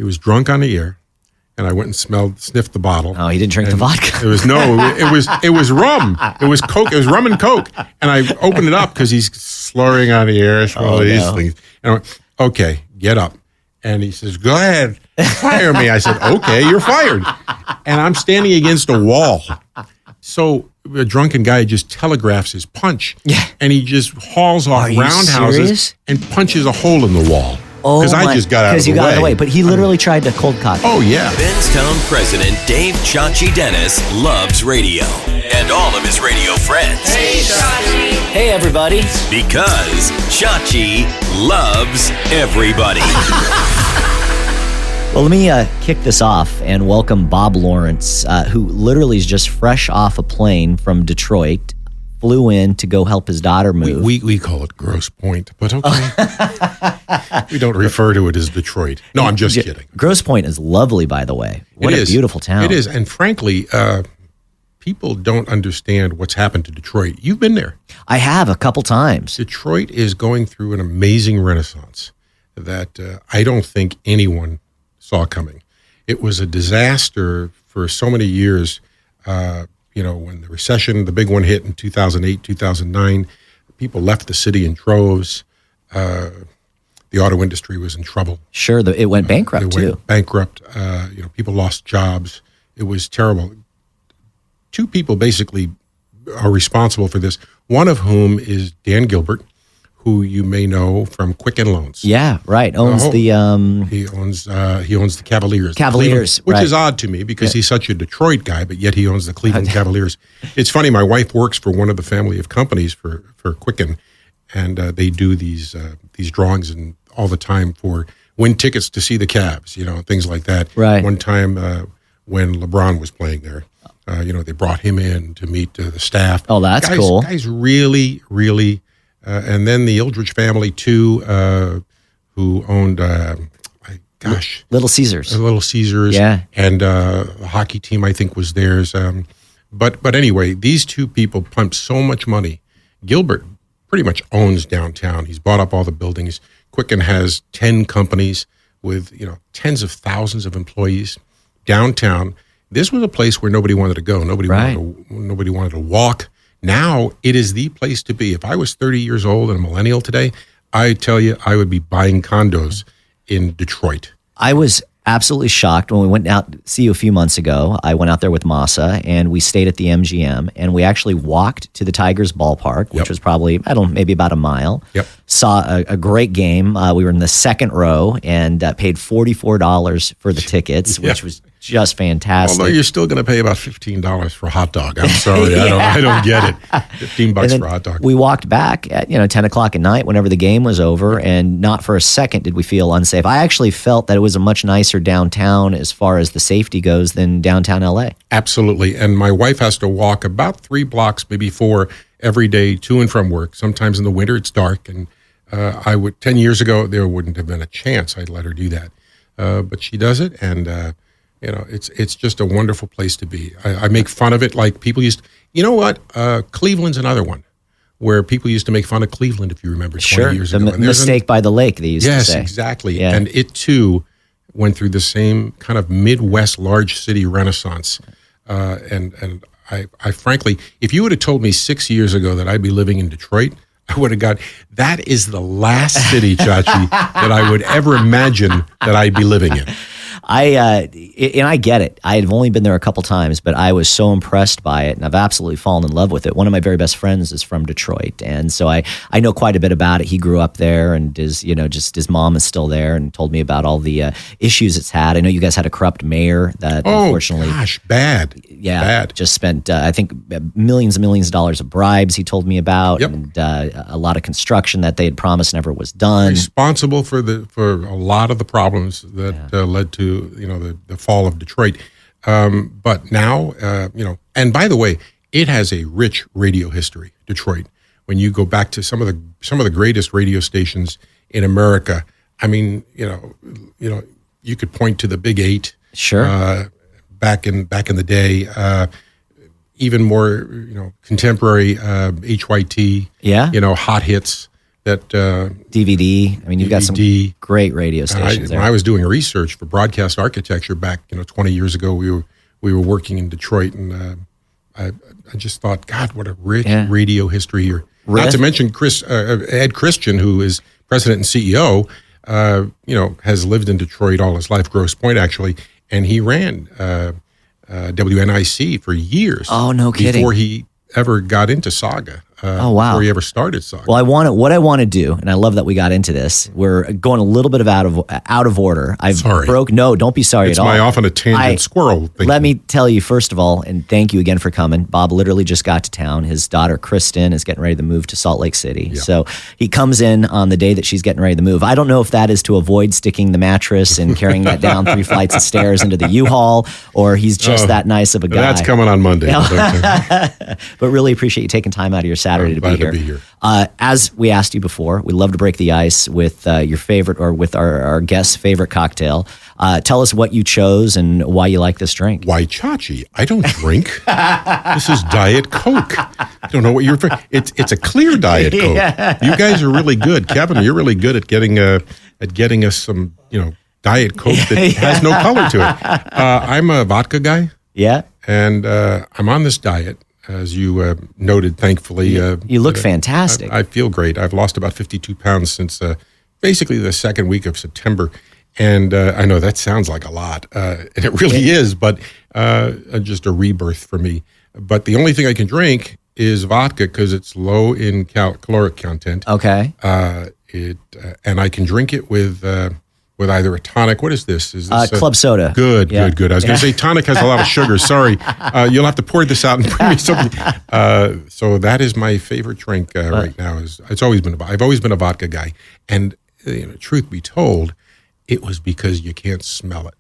He was drunk on the air, and I went and sniffed the bottle. Oh, he didn't drink the vodka. It was rum. It was Coke. It was rum and Coke. And I opened it up because he's slurring on the air, all these things. And I went, okay, get up. And he says, go ahead, fire me. I said, okay, you're fired. And I'm standing against a wall. So a drunken guy just telegraphs his punch. Yeah. And he just hauls off roundhouses and punches a hole in the wall. Because I just got out of the way. Because you got out of the way. But he literally tried to cold cock. Oh, yeah. Benztown president Dave Chachi Dennis loves radio and all of his radio friends. Hey, Chachi. Hey, everybody. Because Chachi loves everybody. Well, let me kick this off and welcome Bob Lawrence, who literally is just fresh off a plane from Detroit. Flew in to go help his daughter move. We call it Grosse Pointe, but okay. We don't refer to it as Detroit. No, I'm just kidding. Grosse Pointe is lovely, by the way. What a beautiful town. It is, and frankly, people don't understand what's happened to Detroit. You've been there. I have a couple times. Detroit is going through an amazing renaissance that I don't think anyone saw coming. It was a disaster for so many years. When the recession, the big one hit in 2008, 2009, people left the city in droves. The auto industry was in trouble. Sure, it went bankrupt too. Bankrupt. People lost jobs. It was terrible. Two people basically are responsible for this. One of whom is Dan Gilbert, who you may know from Quicken Loans. Yeah, right. Owns he owns the Cavaliers. Which is odd to me because he's such a Detroit guy, but yet he owns the Cleveland Cavaliers. It's funny. My wife works for one of the family of companies for Quicken, and they do these drawings and all the time for win tickets to see the Cavs, things like that. Right. One time when LeBron was playing there, they brought him in to meet the staff. Oh, that's cool. Guys really, really. And then the Eldridge family, too, who owned, Little Caesars. Little Caesars. Yeah. And the hockey team, I think, was theirs. But anyway, these two people pumped so much money. Gilbert pretty much owns downtown. He's bought up all the buildings. Quicken has 10 companies with, tens of thousands of employees. Downtown, this was a place where nobody wanted to go. Nobody wanted to walk. Now it is the place to be. If I was 30 years old and a millennial today, I tell you, I would be buying condos in Detroit. I was absolutely shocked when we went out to see you a few months ago. I went out there with Masa, and we stayed at the MGM, and we actually walked to the Tigers ballpark, which was probably, maybe about a mile. Yep. Saw a great game. We were in the second row and paid $44 for the tickets, which was just fantastic. Although you're still going to pay about $15 for a hot dog. I'm sorry, I don't get it. $15 for a hot dog. We walked back at 10 o'clock at night whenever the game was over, and not for a second did we feel unsafe. I actually felt that it was a much nicer downtown as far as the safety goes than downtown LA. Absolutely, and my wife has to walk about 3 blocks, maybe 4, every day to and from work. Sometimes in the winter it's dark, and 10 years ago there wouldn't have been a chance I'd let her do that, but she does it, and it's just a wonderful place to be. I make fun of it like people used to. You know what? Cleveland's another one where people used to make fun of Cleveland, if you remember, 20 years ago. The mistake by the lake, they used to say. Yes, exactly. Yeah. And it, too, went through the same kind of Midwest large city renaissance. And I frankly, if you would have told me 6 years ago that I'd be living in Detroit, I would have got, that is the last city, Chachi, that I would ever imagine that I'd be living in. I get it. I have only been there a couple times, but I was so impressed by it, and I've absolutely fallen in love with it. One of my very best friends is from Detroit, and so I know quite a bit about it. He grew up there, and his mom is still there, and told me about all the issues it's had. I know you guys had a corrupt mayor that unfortunately, bad. Yeah, bad. Just spent I think millions and millions of dollars of bribes. He told me about, and a lot of construction that they had promised never was done. Responsible for a lot of the problems that led to the fall of Detroit, but now and by the way, it has a rich radio history. Detroit, when you go back to some of the greatest radio stations in America, I mean, you could point to the Big 8, sure, back in the day, even more contemporary HYT, hot hits. that DVD. I mean, you've got some DVD. great radio stations When there. I was doing research for broadcast architecture back, 20 years ago, we were working in Detroit, and I just thought, God, what a rich radio history here. Not to mention Ed Christian, who is president and CEO, has lived in Detroit all his life, Grosse Pointe actually, and he ran WNIC for years. Oh, no kidding. Before he ever got into Saga. Oh, wow. Before he ever started Saga. Well, what I want to do, and I love that we got into this. We're going a little bit of out of order. Sorry. No, don't be sorry It's at all. my often a tangent squirrel thing. Let me tell you, first of all, and thank you again for coming. Bob literally just got to town. His daughter, Kristen, is getting ready to move to Salt Lake City. Yeah. So he comes in on the day that she's getting ready to move. I don't know if that is to avoid sticking the mattress and carrying that down 3 flights of stairs into the U-Haul, or he's just that nice of a guy. That's coming on Monday. But really appreciate you taking time out of your Saturday to be here. As we asked you before, we love to break the ice with your favorite, or with our guest's favorite cocktail. Tell us what you chose and why you like this drink. Why chachi? I don't drink. This is Diet Coke. I don't know what you're. It's a clear Diet Coke. Yeah. You guys are really good, Kevin. You're really good at getting us some Diet Coke that has no color to it. I'm a vodka guy. Yeah, and I'm on this diet. As you noted, thankfully. You look fantastic. I feel great. I've lost about 52 pounds since basically the second week of September. And I know that sounds like a lot. And it really is, but just a rebirth for me. But the only thing I can drink is vodka because it's low in caloric content. Okay. And I can drink it with either a tonic. What is this? Is this club soda? Good. I was going to say tonic has a lot of sugar. Sorry. You'll have to pour this out and bring me something. So that is my favorite drink right now. I've always been a vodka guy. And truth be told, it was because you can't smell it.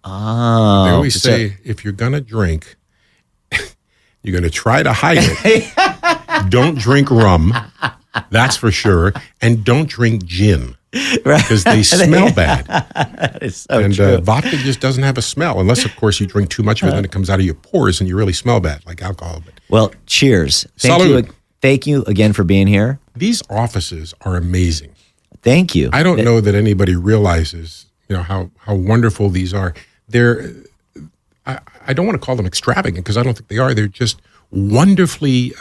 Oh. They always say, if you're going to drink, you're going to try to hide it. Don't drink rum. That's for sure. And don't drink gin. Right. Because they smell bad. That is so and true. Vodka just doesn't have a smell, unless, of course, you drink too much of it and it comes out of your pores and you really smell bad, like alcohol. Well, cheers. Salud. Thank you again for being here. These offices are amazing. Thank you. I don't know that anybody realizes, how wonderful these are. They're, I don't want to call them extravagant because I don't think they are. They're just wonderfully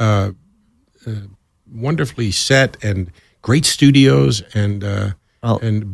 set and great studios and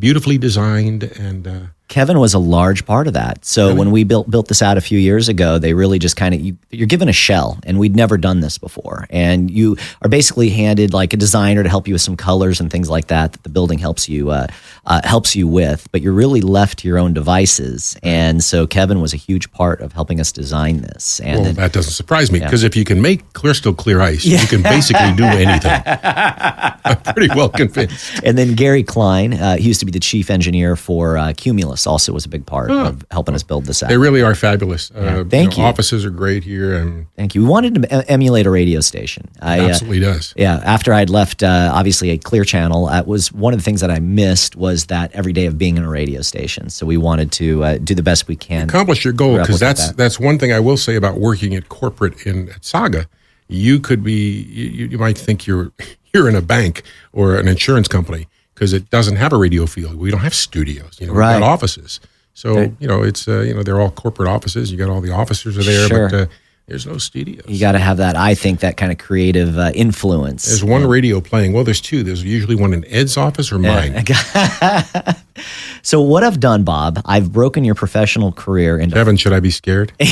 beautifully designed and. Kevin was a large part of that. So when we built this out a few years ago, they really just you're given a shell, and we'd never done this before. And you are basically handed like a designer to help you with some colors and things like that the building helps you with. But you're really left to your own devices. And so Kevin was a huge part of helping us design this. And that doesn't surprise me because if you can make crystal clear ice, you can basically do anything. I'm pretty well convinced. And then Gary Kline, he used to be the chief engineer for Cumulus, also was a big part of helping us build this out. They really are fabulous. Thank you. Offices are great here. And thank you. We wanted to emulate a radio station. Absolutely does. Yeah. After I'd left, obviously, a Clear Channel, it was one of the things that I missed was that every day of being in a radio station. So we wanted to do the best we can. Accomplish your goal, because that's one thing I will say about working at corporate at Saga. You could be, you might think you're in a bank or an insurance company, because it doesn't have a radio field. We don't have studios. We've got offices. So, it's, they're all corporate offices. You got all the officers are there, but there's no studios. You got to have that, I think, that kind of creative influence. There's one radio playing. Well, there's two. There's usually one in Ed's office or mine. So what I've done, Bob, I've broken your professional career into... Kevin, should I be scared? Be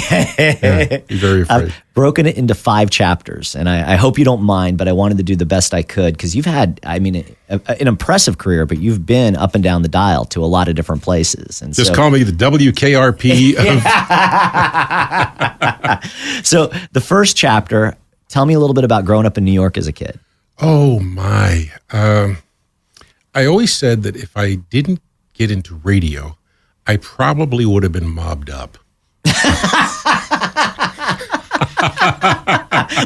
very afraid. I've broken it into 5 chapters, and I hope you don't mind, but I wanted to do the best I could, because you've had, an impressive career, but you've been up and down the dial to a lot of different places. And Just call me the WKRP of... So the first chapter, tell me a little bit about growing up in New York as a kid. Oh, my. I always said that if I didn't get into radio, I probably would have been mobbed up.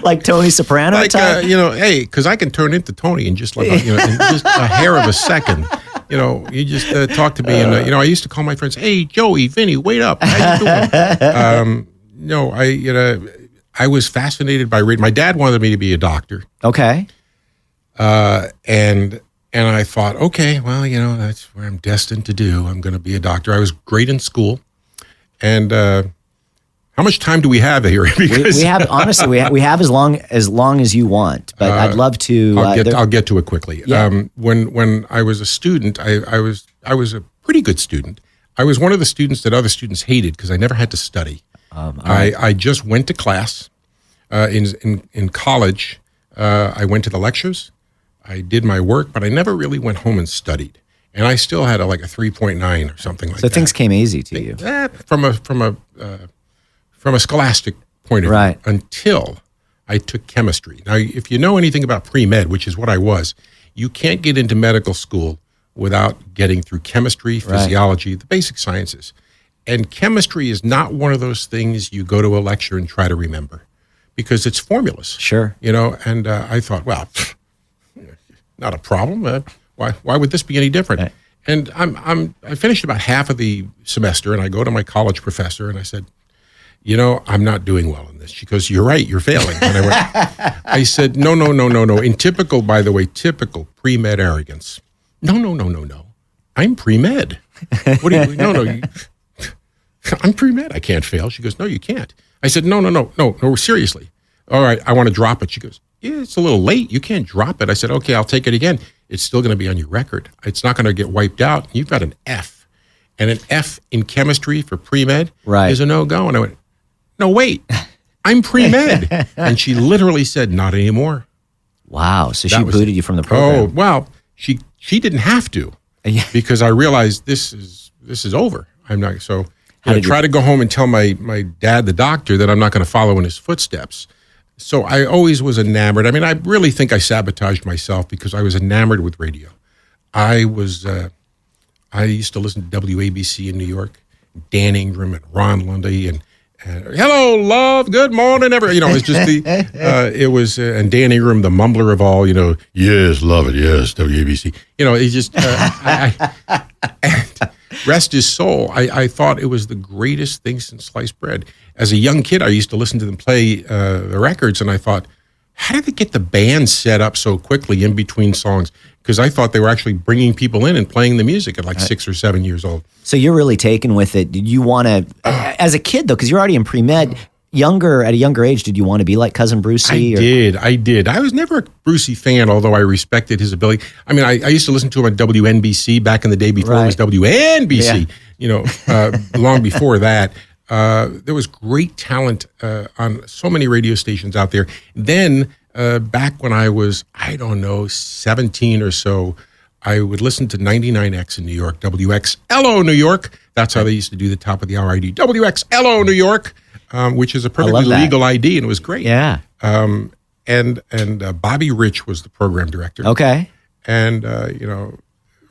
Like Tony Soprano type? Hey, because I can turn into Tony in just like in just a hair of a second. You just talk to me, and I used to call my friends, "Hey, Joey, Vinny, wait up, how you doing?" I was fascinated by radio. My dad wanted me to be a doctor. Okay. And I thought, okay, well, that's where I'm destined to do. I'm going to be a doctor. I was great in school. And how much time do we have here? Because we have, honestly, we have as long as you want. But I'd love to. I'll get to it quickly. Yeah. When I was a student, I was a pretty good student. I was one of the students that other students hated because I never had to study. I just went to class. In college, I went to the lectures. I did my work, but I never really went home and studied. And I still had a 3.9 or something like that. So things came easy to you. From a scholastic point of view, until I took chemistry. Now, if you know anything about pre-med, which is what I was, you can't get into medical school without getting through chemistry, physiology, the basic sciences. And chemistry is not one of those things you go to a lecture and try to remember, because it's formulas. Sure. And I thought, well, not a problem. Why would this be any different? Right. And I finished about half of the semester, and I go to my college professor, and I said, I'm not doing well in this. She goes, you're right, you're failing. And I said, no. In typical pre-med arrogance. No. I'm pre-med. What do you, no. I'm pre-med. I can't fail. She goes, no, you can't. I said, no, seriously. All right, I want to drop it. She goes, yeah, it's a little late. You can't drop it. I said, okay, I'll take it again. It's still going to be on your record. It's not going to get wiped out. You've got an F. And an F in chemistry for pre-med is a no-go. And I went, no, wait, I'm pre-med. And she literally said, not anymore. Wow. So she booted you from the program. Oh, well, she didn't have to, because I realized this is over. I'm not, so I try to go home and tell my dad, the doctor, that I'm not going to follow in his footsteps. So I always was enamored. I mean, I really think I sabotaged myself because I was enamored with radio. I used to listen to WABC in New York, Dan Ingram and Ron Lundy, and hello, love, good morning, everybody. It's just and Dan Ingram, the mumbler of all, yes, love it, yes, WABC. He just, and rest his soul. I thought it was the greatest thing since sliced bread. As a young kid, I used to listen to them play the records, and I thought, how did they get the band set up so quickly in between songs? Because I thought they were actually bringing people in and playing the music at 6 or 7 years old. So you're really taken with it. Did you want to, as a kid though, because you're already in pre-med, at a younger age, did you want to be like Cousin Brucie? I did. I was never a Brucie fan, although I respected his ability. I mean, I used to listen to him on WNBC back in the day before it was WNBC, long before that. There was great talent on so many radio stations out there. Then back when I was, 17 or so, I would listen to 99X in New York, WXLO New York. That's how they used to do the top of the hour ID. WXLO New York, which is a perfectly legal ID, and it was great. Yeah. And Bobby Rich was the program director. Okay. And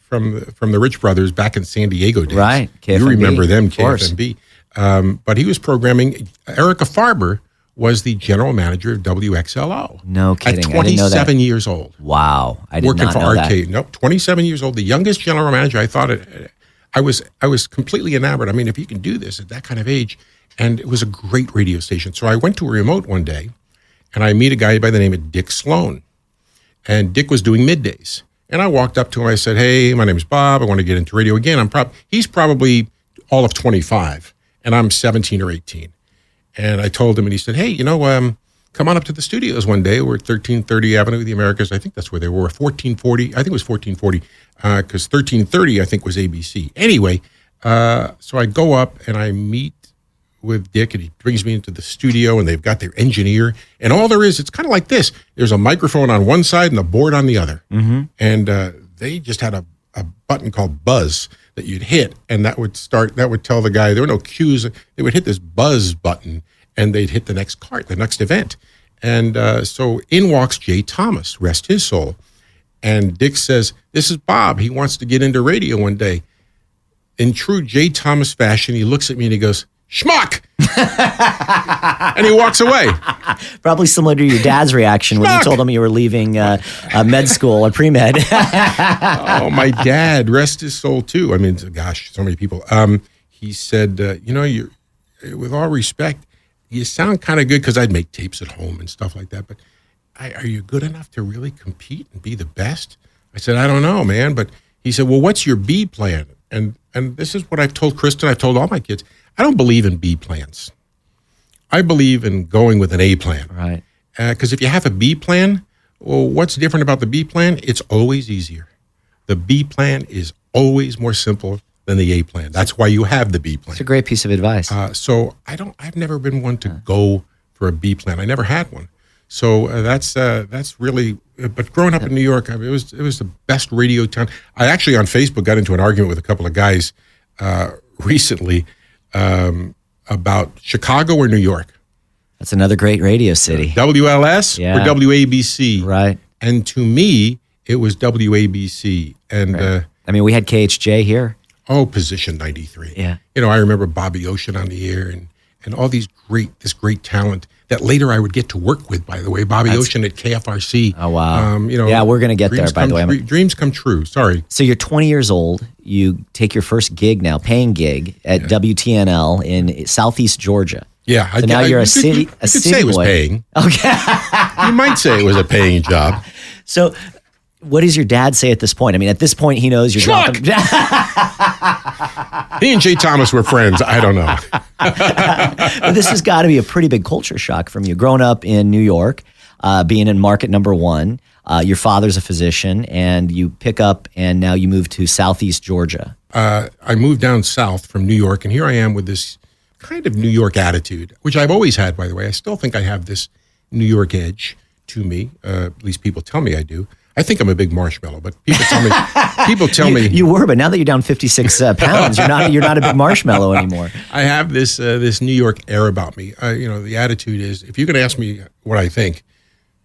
from the Rich brothers back in San Diego days. Right. KFMB. You remember them, KFMB. But he was programming. Erica Farber was the general manager of WXLO. No kidding. At 27 years old. Wow. I did working not for know Arcade. that. Nope, 27 years old, the youngest general manager. I thought I was completely enamored. I mean, if you can do this at that kind of age, and it was a great radio station. So I went to a remote one day, and I meet a guy by the name of Dick Sloan. And Dick was doing middays. And I walked up to him. I said, hey, my name's Bob. I want to get into radio again. He's probably all of 25, and I'm 17 or 18. And I told him, and he said, hey, come on up to the studios one day. We're at 1330 Avenue of the Americas. I think that's where they were. 1440. I think it was 1440, because 1330, I think, was ABC. Anyway, so I go up, and I meet with Dick, and he brings me into the studio, and they've got their engineer, and all there is, it's kind of like this. There's a microphone on one side and a board on the other. Mm-hmm. And they just had a button called buzz that you'd hit, and that would tell the guy, there were no cues. They would hit this buzz button, and they'd hit the next cart, the next event. And so in walks Jay Thomas, rest his soul. And Dick says, this is Bob. He wants to get into radio one day. In true Jay Thomas fashion, he looks at me and he goes, schmuck! And he walks away. Probably similar to your dad's reaction when you told him you were leaving med school or pre-med. Oh, my dad, rest his soul too. I mean, gosh, so many people. He said, you with all respect, you sound kind of good, because I'd make tapes at home and stuff like that. But are you good enough to really compete and be the best? I said, I don't know, man. But he said, well, what's your B plan? And this is what I've told Kristen, I've told all my kids. I don't believe in B plans. I believe in going with an A plan. Right. Because if you have a B plan, well, what's different about the B plan? It's always easier. The B plan is always more simple than the A plan. That's why you have the B plan. It's a great piece of advice. So I've never been one to go for a B plan. I never had one. So that's really. But growing up in New York, it was the best radio town. I actually on Facebook got into an argument with a couple of guys recently about Chicago or New York. That's another great radio city. WLS or WABC. Right. And to me, it was WABC. And I mean, we had KHJ here. Position 93. Yeah. I remember Bobby Ocean on the air and all this great talent that later I would get to work with, by the way. Bobby Ocean at KFRC. Oh, wow. Yeah, we're going to get there, by the way. Dreams come true. Sorry. So you're 20 years old. You take your first gig now, paying gig at WTNL in Southeast Georgia. Yeah. So now you're a city You could say it was paying. Okay. You might say it was a paying job. So what does your dad say at this point? I mean, at this point, he knows you're dropping. He and Jay Thomas were friends. I don't know. But this has got to be a pretty big culture shock from you. Growing up in New York, being in market number one, your father's a physician, and you pick up and now you move to Southeast Georgia. I moved down south from New York, and here I am with this kind of New York attitude, which I've always had, by the way. I still think I have this New York edge to me. At least people tell me I do. I think I'm a big marshmallow, but people tell me you were, but now that you're down 56 pounds, you're not a big marshmallow anymore. I have this New York air about me. The attitude is, if you're going to ask me what I think,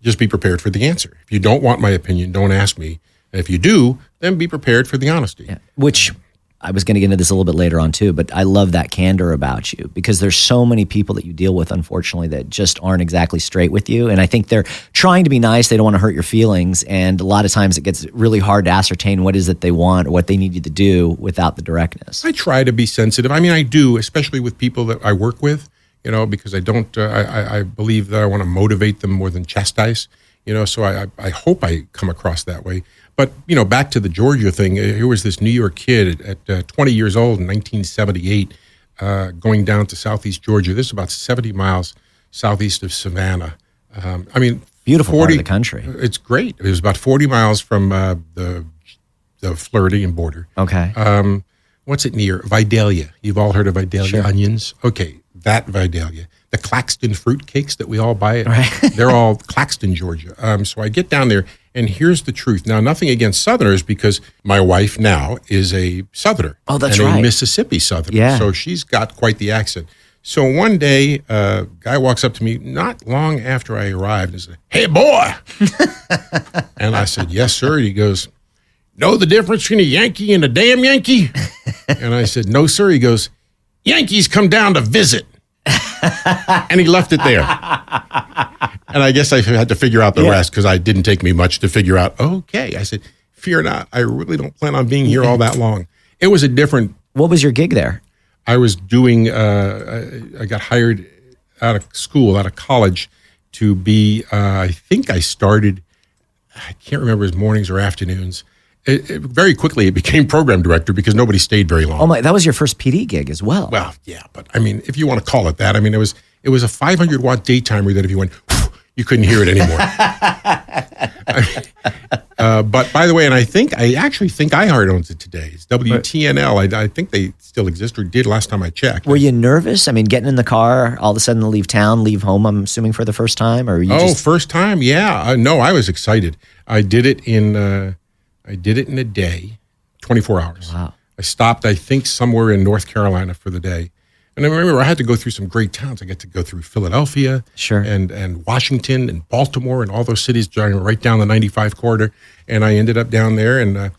just be prepared for the answer. If you don't want my opinion, don't ask me. And if you do, then be prepared for the honesty. Yeah. Which I was going to get into this a little bit later on too, but I love that candor about you because there's so many people that you deal with, unfortunately, that just aren't exactly straight with you. And I think they're trying to be nice. They don't want to hurt your feelings. And a lot of times it gets really hard to ascertain what is it they want or what they need you to do without the directness. I try to be sensitive. I mean, I do, especially with people that I work with, because I don't, I believe that I want to motivate them more than chastise, so I hope I come across that way. But, back to the Georgia thing, here was this New York kid at 20 years old in 1978 going down to Southeast Georgia. This is about 70 miles southeast of Savannah. Beautiful part of the country. It's great. It was about 40 miles from the Floridian border. Okay. What's it near? Vidalia. You've all heard of Vidalia Sure. onions? Okay, that Vidalia. The Claxton fruit cakes that we all buy, Right. They're all Claxton, Georgia. So I get down there, and here's the truth. Now, nothing against Southerners, because my wife now is a Southerner. Oh, that's and right. a Mississippi Southerner. Yeah. So she's got quite the accent. So one day, a guy walks up to me not long after I arrived and said, "Hey, boy." And I said, "Yes, sir." He goes, "Know the difference between a Yankee and a damn Yankee?" And I said, "No, sir." He goes, "Yankees come down to visit." And he left it there. And I guess I had to figure out the rest because it didn't take me much to figure out, okay. I said, "Fear not. I really don't plan on being here all that long." It was a different. What was your gig there? I was doing, I got hired out of college to be, I think I started, I can't remember his mornings or afternoons. Very quickly, it became program director because nobody stayed very long. Oh my, that was your first PD gig as well. Well, yeah, but I mean, if you want to call it that, I mean, it was a 500-watt daytimer that if you went, you couldn't hear it anymore. But by the way, and I actually think iHeart owns it today. It's WTNL. I think they still exist or did last time I checked. Were you nervous? I mean, getting in the car, all of a sudden leave town, leave home, I'm assuming for the first time? Or first time? Yeah. No, I was excited. I did it in a day, 24 hours. Wow. I stopped, I think, somewhere in North Carolina for the day. And I remember I had to go through some great towns. I got to go through Philadelphia, sure, and Washington and Baltimore and all those cities right down the 95 corridor. And I ended up down there, and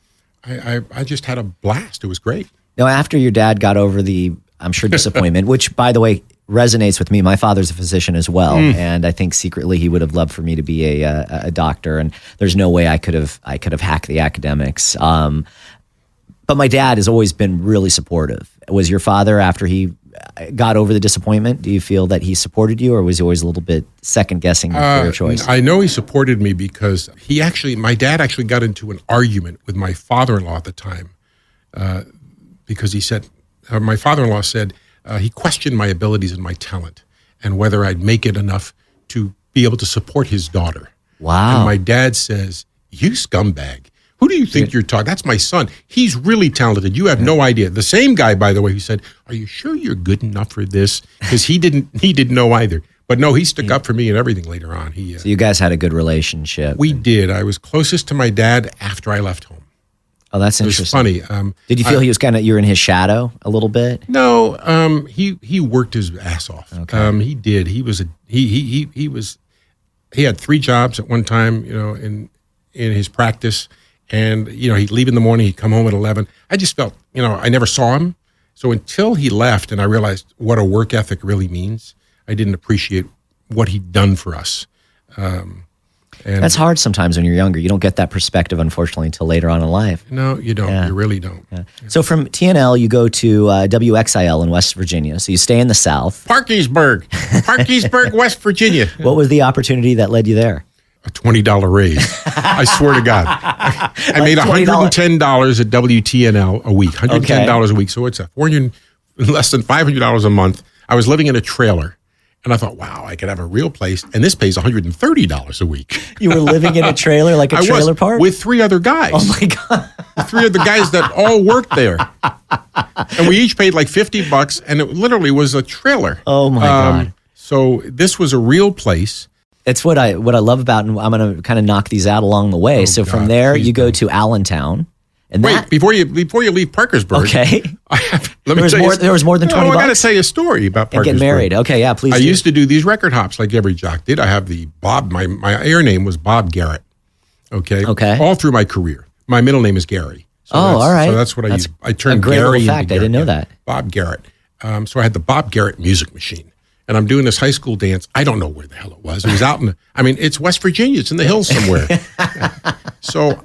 I just had a blast. It was great. Now, after your dad got over the, I'm sure, disappointment, which, by the way, resonates with me. My father's a physician as well, and I think secretly he would have loved for me to be a doctor. And there's no way I could have hacked the academics. But my dad has always been really supportive. Was your father, after he got over the disappointment? Do you feel that he supported you, or was he always a little bit second-guessing your career choice? I know he supported me because my dad actually got into an argument with my father-in-law at the time because he said, my father-in-law said he questioned my abilities and my talent and whether I'd make it enough to be able to support his daughter. Wow. And my dad says, "You scumbag. Who do you think you're talking? That's my son. He's really talented. You have no idea." The same guy, by the way, who said, "Are you sure you're good enough for this?" Because he didn't know either. But no, he stuck up for me and everything later on. So you guys had a good relationship. We did. I was closest to my dad after I left home. Oh, that's interesting. It was funny. Did you feel he was you're in his shadow a little bit? No, he worked his ass off. Okay. He did. He had 3 jobs at one time, in his practice. And, he'd leave in the morning, he'd come home at 11. I just felt, I never saw him. So until he left and I realized what a work ethic really means, I didn't appreciate what he'd done for us. And that's hard sometimes when you're younger. You don't get that perspective, unfortunately, until later on in life. No, you don't. Yeah. You really don't. Yeah. So from TNL, you go to WXIL in West Virginia. So you stay in the South. Parkersburg, West Virginia. What was the opportunity that led you there? A $20 raise. I swear to God. I made $110 at WTNL a week, $110 a week. So it's less than $500 a month. I was living in a trailer. And I thought, wow, I could have a real place. And this pays $130 a week. You were living in a trailer, like a trailer park? With 3 other guys. Oh, my God. 3 other guys that all worked there. And we each paid like $50, and it literally was a trailer. Oh, my God. So this was a real place. It's what I love about, and I'm going to kind of knock these out along the way. So from there, you go to Allentown. And wait, before you leave Parkersburg. Okay. There was more than 20 bucks? I got to tell you a story about Parkersburg. And get married. Okay, yeah, please I used to do these record hops like every jock did. I have the Bob, my air name was Bob Garrett. Okay. All through my career. My middle name is Gary. So all right. So that's what I used. I turned a great Gary little fact. into Garrett. I didn't know that. Bob Garrett. So I had the Bob Garrett music machine. And I'm doing this high school dance. I don't know where the hell it was. It was out it's West Virginia. It's in the hills somewhere. So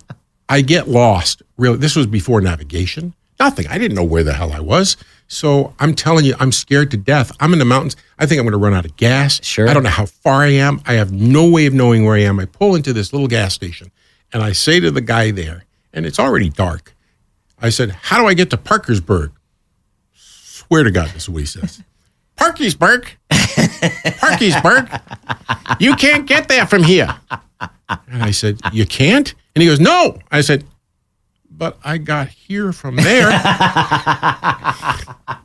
I get lost. Really, this was before navigation. Nothing. I didn't know where the hell I was. So I'm telling you, I'm scared to death. I'm in the mountains. I think I'm going to run out of gas. Sure. I don't know how far I am. I have no way of knowing where I am. I pull into this little gas station, and I say to the guy there, and it's already dark. I said, "How do I get to Parkersburg?" Swear to God, this is what he says. Parkersburg. You can't get there from here. And I said, "You can't?" And he goes, "No." I said, "But I got here from there.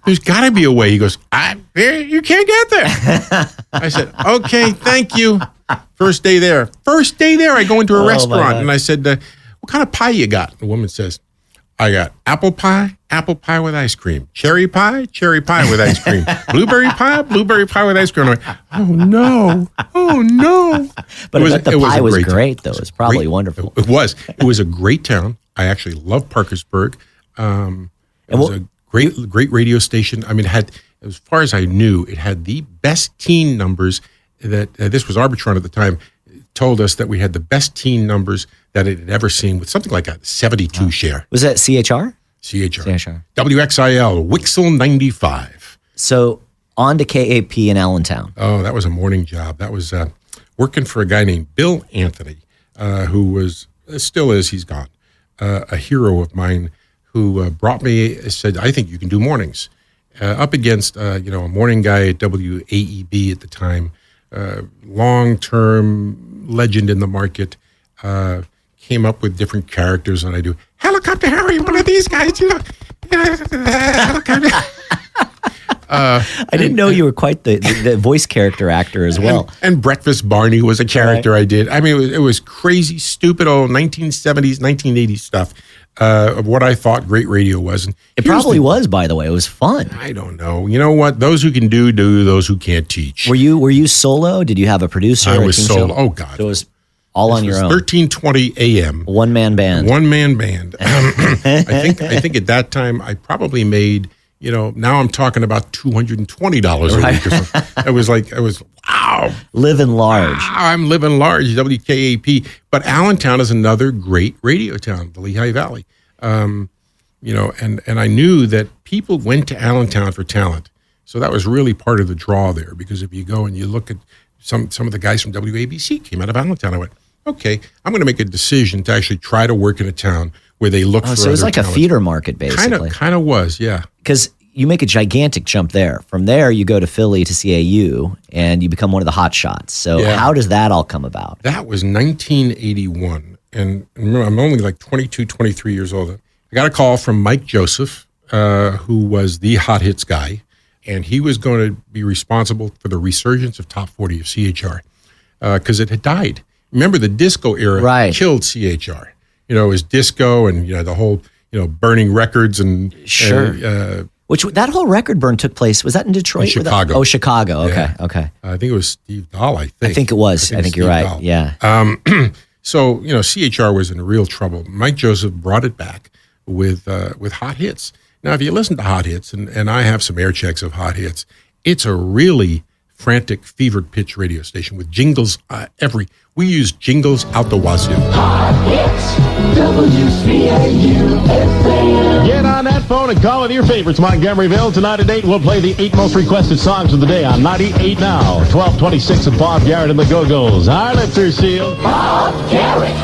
There's got to be a way." He goes, "You can't get there." I said, "Okay, thank you." First day there, I go into a restaurant and I said, "What kind of pie you got?" The woman says, "I got apple pie with ice cream, cherry pie with ice cream, blueberry pie with ice cream." I'm like, oh no. But the pie was great, though. It was probably wonderful. It was a great town. I actually loved Parkersburg. It was a great radio station. I mean, it had, as far as I knew, it had the best teen numbers. That this was Arbitron at the time. Told us that we had the best teen numbers that it had ever seen, with something like a 72 share. Was that CHR? CHR. WXIL, Wixel 95. So on to KAP in Allentown. Oh, that was a morning job. That was working for a guy named Bill Anthony, who still is, he's gone, a hero of mine, who brought me, said, "I think you can do mornings." Up against, a morning guy at WAEB at the time, long-term legend in the market, came up with different characters, and I do, "Helicopter Harry, one of these guys, helicopter." I didn't know you were quite the voice character actor as well. And Breakfast Barney was a character I did. I mean, it was crazy, stupid old 1970s, 1980s stuff of what I thought great radio was. And it probably was, by the way. It was fun. I don't know. You know what? Those who can do, those who can't teach. Were you solo? Did you have a producer? I was solo. Show? Oh, God. So it was all on your own. 1320 AM. One-man band. I think at that time I probably made, now I'm talking about $220 a week or something. It was wow. Living large. Wow, I'm living large, WKAP. But Allentown is another great radio town, the Lehigh Valley. And I knew that people went to Allentown for talent. So that was really part of the draw there, because if you go and you look at some of the guys from WABC came out of Allentown, I went, okay, I'm going to make a decision to actually try to work in a town where they look for So it was other like talent. a feeder market, basically. Kind of was, yeah. Because you make a gigantic jump there. From there, you go to Philly to CAU, and you become one of the hot shots. So Yeah. how does that all come about? That was 1981. And remember, I'm only like 22, 23 years old. I got a call from Mike Joseph, who was the hot hits guy, and he was going to be responsible for the resurgence of Top 40 of CHR because it had died. Remember, the disco era killed CHR. You know, it was disco and, you know, the whole, you know, burning records and... Sure. Which, that whole record burn took place, was that in Detroit? Chicago. Chicago. Okay, Yeah. okay. I think it was Steve Dahl, I think. I think it was. I think you're right. Dahl. Yeah. So, you know, CHR was in real trouble. Mike Joseph brought it back with hot hits. Now, if you listen to hot hits, and I have some air checks of hot hits, it's a really frantic, fevered pitch radio station with jingles we use jingles out the wazoo. Hot hits, WCAU-FM. Get on that phone and call with your favorites, Montgomeryville. Tonight at 8, we'll play the 8 most requested songs of the day on 98 Now. 1226 of Bob Garrett and the Go-Go's. Our lips are sealed. Bob Garrett,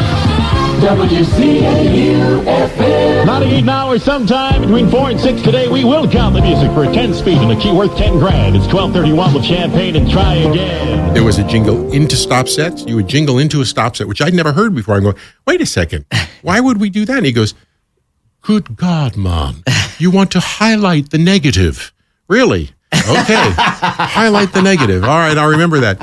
WCAU-FM. 98 Now or sometime between 4 and 6 today, we will count the music for a 10 speed and a key worth 10 grand. It's 1231 with champagne and try again. There was a jingle into stop sets. You would jingle into a stop set, which I'd never heard before. I'm going, wait a second. Why would we do that? And he goes, good God, Mom, you want to highlight the negative. Really? Okay. Highlight the negative. All right, I'll remember that.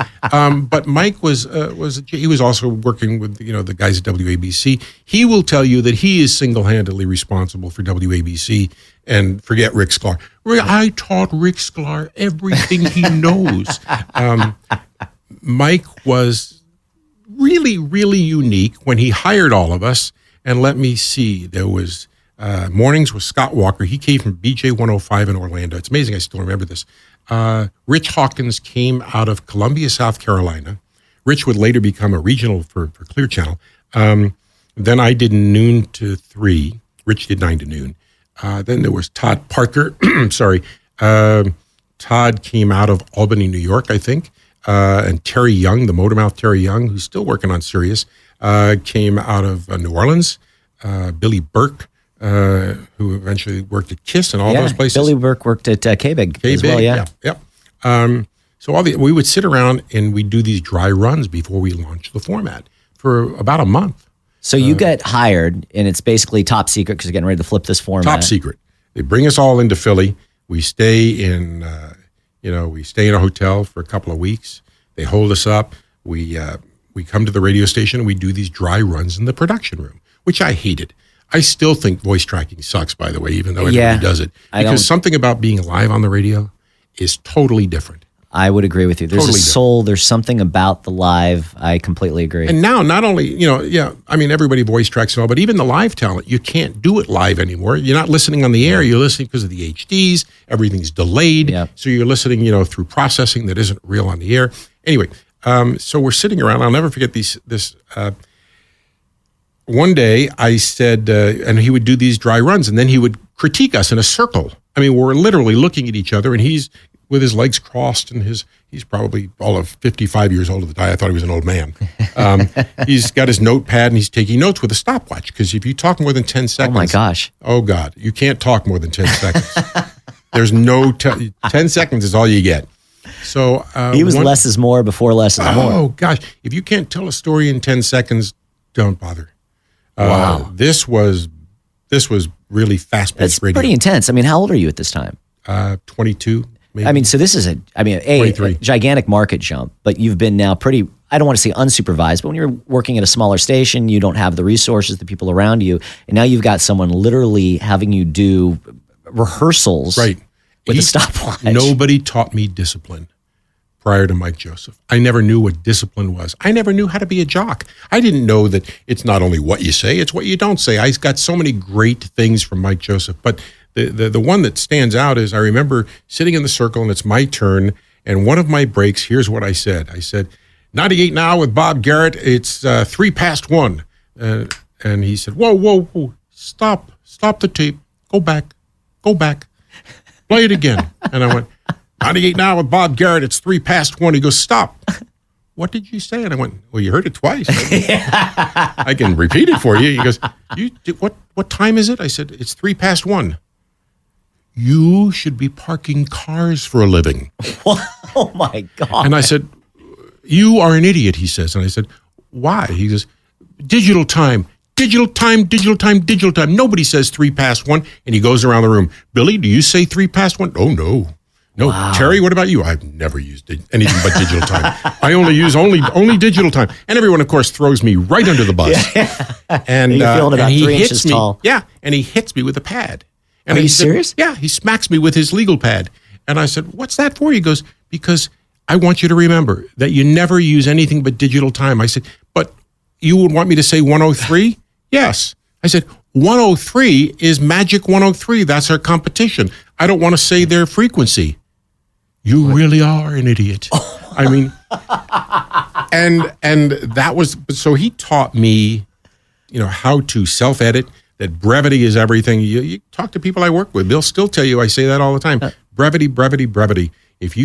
But Mike was also working with, you know, the guys at WABC. He will tell you that he is single-handedly responsible for WABC, and forget Rick Sklar. I taught Rick Sklar everything he knows. Mike was really, really unique when he hired all of us. And let me see, there was mornings with Scott Walker. He came from BJ 105 in Orlando. It's amazing I still remember this. Rich Hawkins came out of Columbia, South Carolina. Rich would later become a regional for Clear Channel. Then I did noon to 3. Rich did 9 to noon. Then there was Todd Parker. Sorry. Todd came out of Albany, New York, I think. And Terry Young, the Motormouth Terry Young, who's still working on Sirius, came out of New Orleans. Billy Burke, who eventually worked at KISS and all those places. Billy Burke worked at K-Big as well, yeah. Yep. So we would sit around and we'd do these dry runs before we launched the format for about a month. So you get hired, and it's basically top secret because you're getting ready to flip this format. Top secret. They bring us all into Philly. We stay in, a hotel for a couple of weeks. They hold us up. We come to the radio station and we do these dry runs in the production room, which I hated. I still think voice tracking sucks, by the way, even though everybody does it. Because something about being live on the radio is totally different. I would agree with you. There's Totally a soul. There's something about the live. I completely agree. And now, not only, everybody voice tracks and all, but even the live talent, you can't do it live anymore. You're not listening on the air. You're listening because of the HDs. Everything's delayed. Yep. So you're listening, through processing that isn't real on the air. Anyway, so we're sitting around. I'll never forget this. One day I said, and he would do these dry runs, and then he would critique us in a circle. I mean, we're literally looking at each other, and he's with his legs crossed, and he's probably all of 55 years old at the time. I thought he was an old man. He's got his notepad, and he's taking notes with a stopwatch, because if you talk more than 10 seconds... Oh, my gosh. Oh, God. You can't talk more than 10 seconds. There's no... 10 seconds is all you get. So he was less is more before less is more. Oh, gosh. If you can't tell a story in 10 seconds, don't bother. Wow. This was really fast-paced That's radio. pretty intense. I mean, how old are you at this time? 22, maybe. I mean, so this is a gigantic market jump, but you've been now pretty, I don't want to say unsupervised, but when you're working at a smaller station, you don't have the resources, the people around you, and now you've got someone literally having you do rehearsals with a stopwatch. Nobody taught me discipline prior to Mike Joseph. I never knew what discipline was. I never knew how to be a jock. I didn't know that it's not only what you say, it's what you don't say. I got so many great things from Mike Joseph, but the one that stands out is I remember sitting in the circle and it's my turn, and one of my breaks, here's what I said. I said, 98 now with Bob Garrett, it's 1:03. And he said, whoa, stop the tape, go back, play it again. And I went, 98 now with Bob Garrett. It's 3 past 1. He goes, stop. What did you say? And I went, well, you heard it twice. I can repeat it for you. He goes, what time is it? I said, it's 3 past 1. You should be parking cars for a living. Oh, my God. And I said, you are an idiot, he says. And I said, why? He goes, digital time. Digital time, digital time, digital time. Nobody says 3 past 1. And he goes around the room. Billy, do you say 3 past 1? Oh, no. No. Wow. Terry, what about you? I've never used anything but digital time. I only use only digital time. And everyone, of course, throws me right under the bus. And you're feeling about 3 inches tall. Yeah, and he hits me with a pad. And Are you serious? Yeah, he smacks me with his legal pad. And I said, what's that for? He goes, because I want you to remember that you never use anything but digital time. I said, but you would want me to say 103? Yes. I said, 103 is Magic 103. That's our competition. I don't want to say their frequency. You really are an idiot. I mean, and that was, so he taught me, how to self-edit, that brevity is everything. You talk to people I work with, they'll still tell you, I say that all the time, brevity, brevity, brevity. If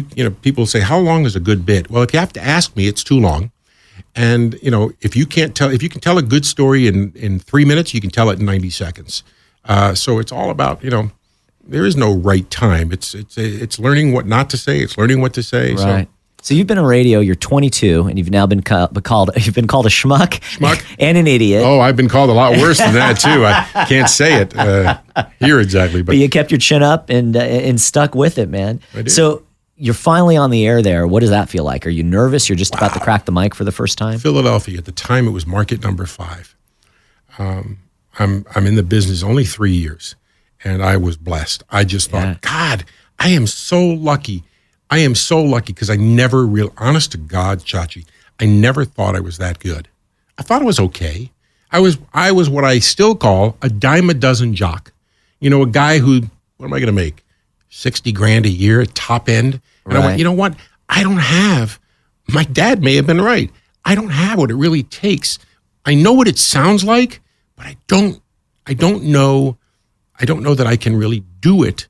people say, how long is a good bit? Well, if you have to ask me, it's too long. And, if you can tell a good story in 3 minutes, you can tell it in 90 seconds. So it's all about, there is no right time. It's learning what not to say. It's learning what to say. Right. So you've been on radio. You're 22, and you've now been called a schmuck, and an idiot. Oh, I've been called a lot worse than that too. I can't say it here exactly, but you kept your chin up and stuck with it, man. I did. So you're finally on the air there. What does that feel like? Are you nervous? You're just about to crack the mic for the first time? Philadelphia. At the time, it was market number 5. I'm in the business only 3 years, and I was blessed. I just thought, God, I am so lucky. I am so lucky because I never honest to God, Chachi, I never thought I was that good. I thought I was okay. I was what I still call a dime a dozen jock. A guy who, what am I going to make? 60 grand a year at top end. And I went, you know what? I don't have, my dad may have been right. I don't have what it really takes. I know what it sounds like, but I don't know that I can really do it.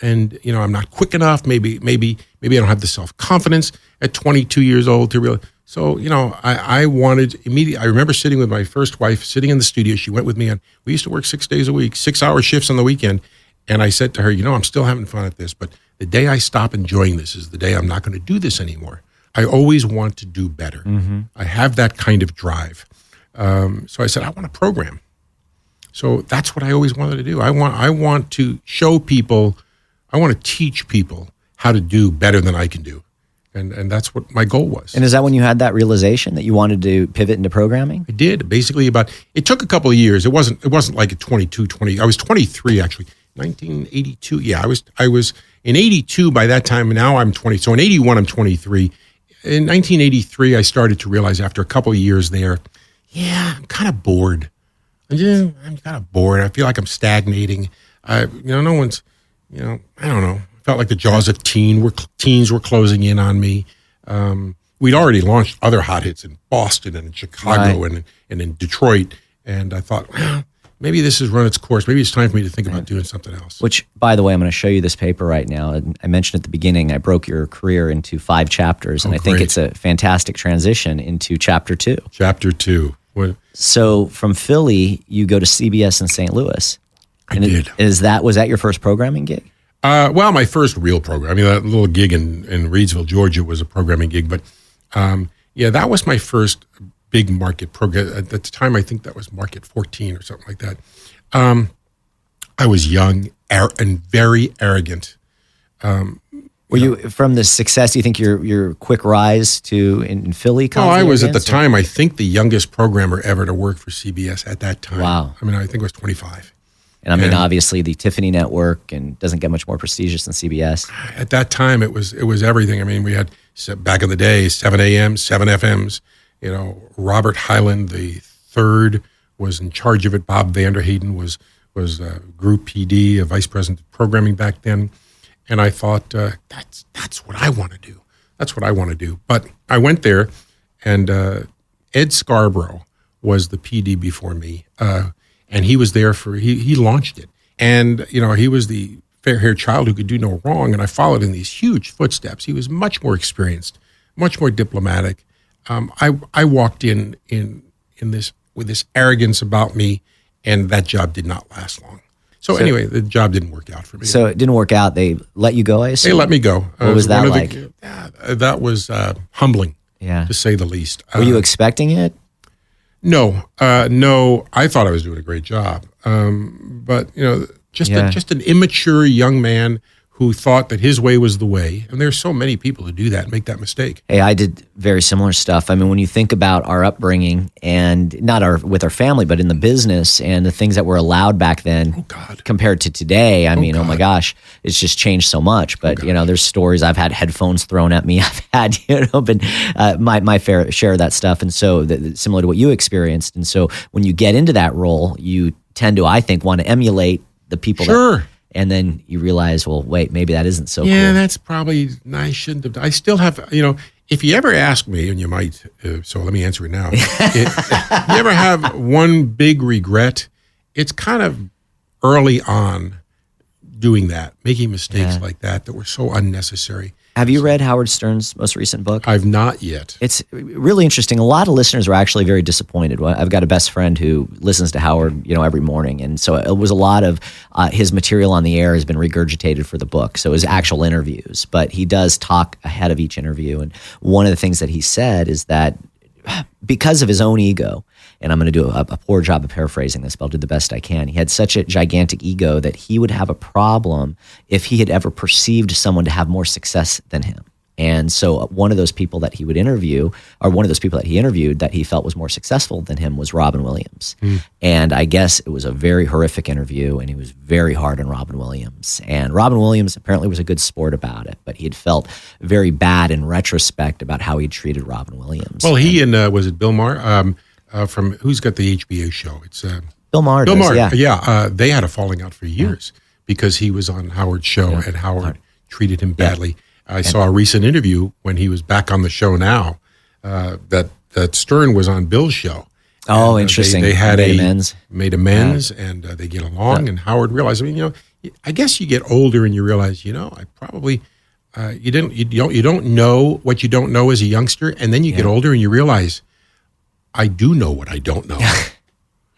And, I'm not quick enough. Maybe I don't have the self-confidence at 22 years old to really. So, I wanted immediately. I remember sitting with my first wife, sitting in the studio. She went with me we used to work 6 days a week, 6-hour shifts on the weekend. And I said to her, I'm still having fun at this, but the day I stop enjoying this is the day I'm not going to do this anymore. I always want to do better. Mm-hmm. I have that kind of drive. So I said, I want a program. So that's what I always wanted to do. I want to show people, I want to teach people how to do better than I can do. And that's what my goal was. And is that when you had that realization that you wanted to pivot into programming? I did. Basically it took a couple of years. It wasn't like at 22, 20. I was 23 actually. 1982. Yeah, I was in 82 by that time. And now I'm 20. So in 81, I'm 23. In 1983, I started to realize after a couple of years there, I'm kind of bored. I'm kind of bored. I feel like I'm stagnating. No one's, I don't know. I felt like the jaws of teens were closing in on me. We'd already launched other hot hits in Boston and in Chicago and in Detroit. And I thought, maybe this has run its course. Maybe it's time for me to think about doing something else. Which, by the way, I'm going to show you this paper right now. I mentioned at the beginning, I broke your career into 5 chapters, and I think it's a fantastic transition into chapter 2. Chapter 2. What? So from Philly, you go to CBS in St. Louis. I did. Was that your first programming gig? Well, my first real program. I mean, that little gig in Reidsville, Georgia was a programming gig. But that was my first big market program. At the time, I think that was market 14 or something like that. I was young and very arrogant. Were you, from the success, you think your quick rise to in Philly? Oh, I was at the time, I think, the youngest programmer ever to work for CBS at that time. Wow. I mean, I think it was 25. And I mean, obviously, the Tiffany Network and doesn't get much more prestigious than CBS. At that time, it was everything. I mean, we had, back in the day, 7 a.m., 7 FMs. Robert Highland, the third, was in charge of it. Bob Vanderheyden was Group PD, a vice president of programming back then. And I thought, that's what I want to do. That's what I want to do. But I went there, and Ed Scarborough was the PD before me. And he was there he launched it. And, he was the fair-haired child who could do no wrong, and I followed in these huge footsteps. He was much more experienced, much more diplomatic. I walked in this with this arrogance about me, and that job did not last long. So anyway, the job didn't work out for me. So it didn't work out. They let you go, I assume? They let me go. What was that like? That was humbling, to say the least. Were you expecting it? No. I thought I was doing a great job. But, just an immature young man who thought that his way was the way. And there's so many people who do that and make that mistake. Hey, I did very similar stuff. I mean, when you think about our upbringing and not with our family, but in the business and the things that were allowed back then compared to today, I mean, oh my gosh, it's just changed so much. But, there's stories. I've had headphones thrown at me. I've had, been my fair share of that stuff. And so similar to what you experienced. And so when you get into that role, you tend to, I think, want to emulate the people. Sure. And then you realize, well, wait, maybe that isn't so cool. Yeah, that's probably, I shouldn't have. I still have, if you ever ask me, and you might, so let me answer it now. If you ever have one big regret, it's kind of early on doing that, making mistakes like that were so unnecessary. Have you read Howard Stern's most recent book? I've not yet. It's really interesting. A lot of listeners were actually very disappointed. I've got a best friend who listens to Howard, every morning, and so it was a lot of his material on the air has been regurgitated for the book. So his actual interviews, but he does talk ahead of each interview. And one of the things that he said is that because of his own ego, and I'm going to do a poor job of paraphrasing this, but I'll do the best I can. He had such a gigantic ego that he would have a problem if he had ever perceived someone to have more success than him. And so one of those people that he would interview, or one of those people that he interviewed that he felt was more successful than him was Robin Williams. And I guess it was a very horrific interview, and he was very hard on Robin Williams. And Robin Williams apparently was a good sport about it, but he had felt very bad in retrospect about how he treated Robin Williams. Well, he and, was it Bill Maher? From who's got the HBO show? It's Bill Maher. Bill Maher. Yeah. They had a falling out for years because he was on Howard's show and Howard treated him badly. I saw a recent interview when he was back on the show now that Stern was on Bill's show. Oh, interesting. They had made amends, and they get along. And Howard realized. I mean, I guess you get older and you realize, I probably you don't know what you don't know as a youngster, and then you get older and you realize, I do know what I don't know.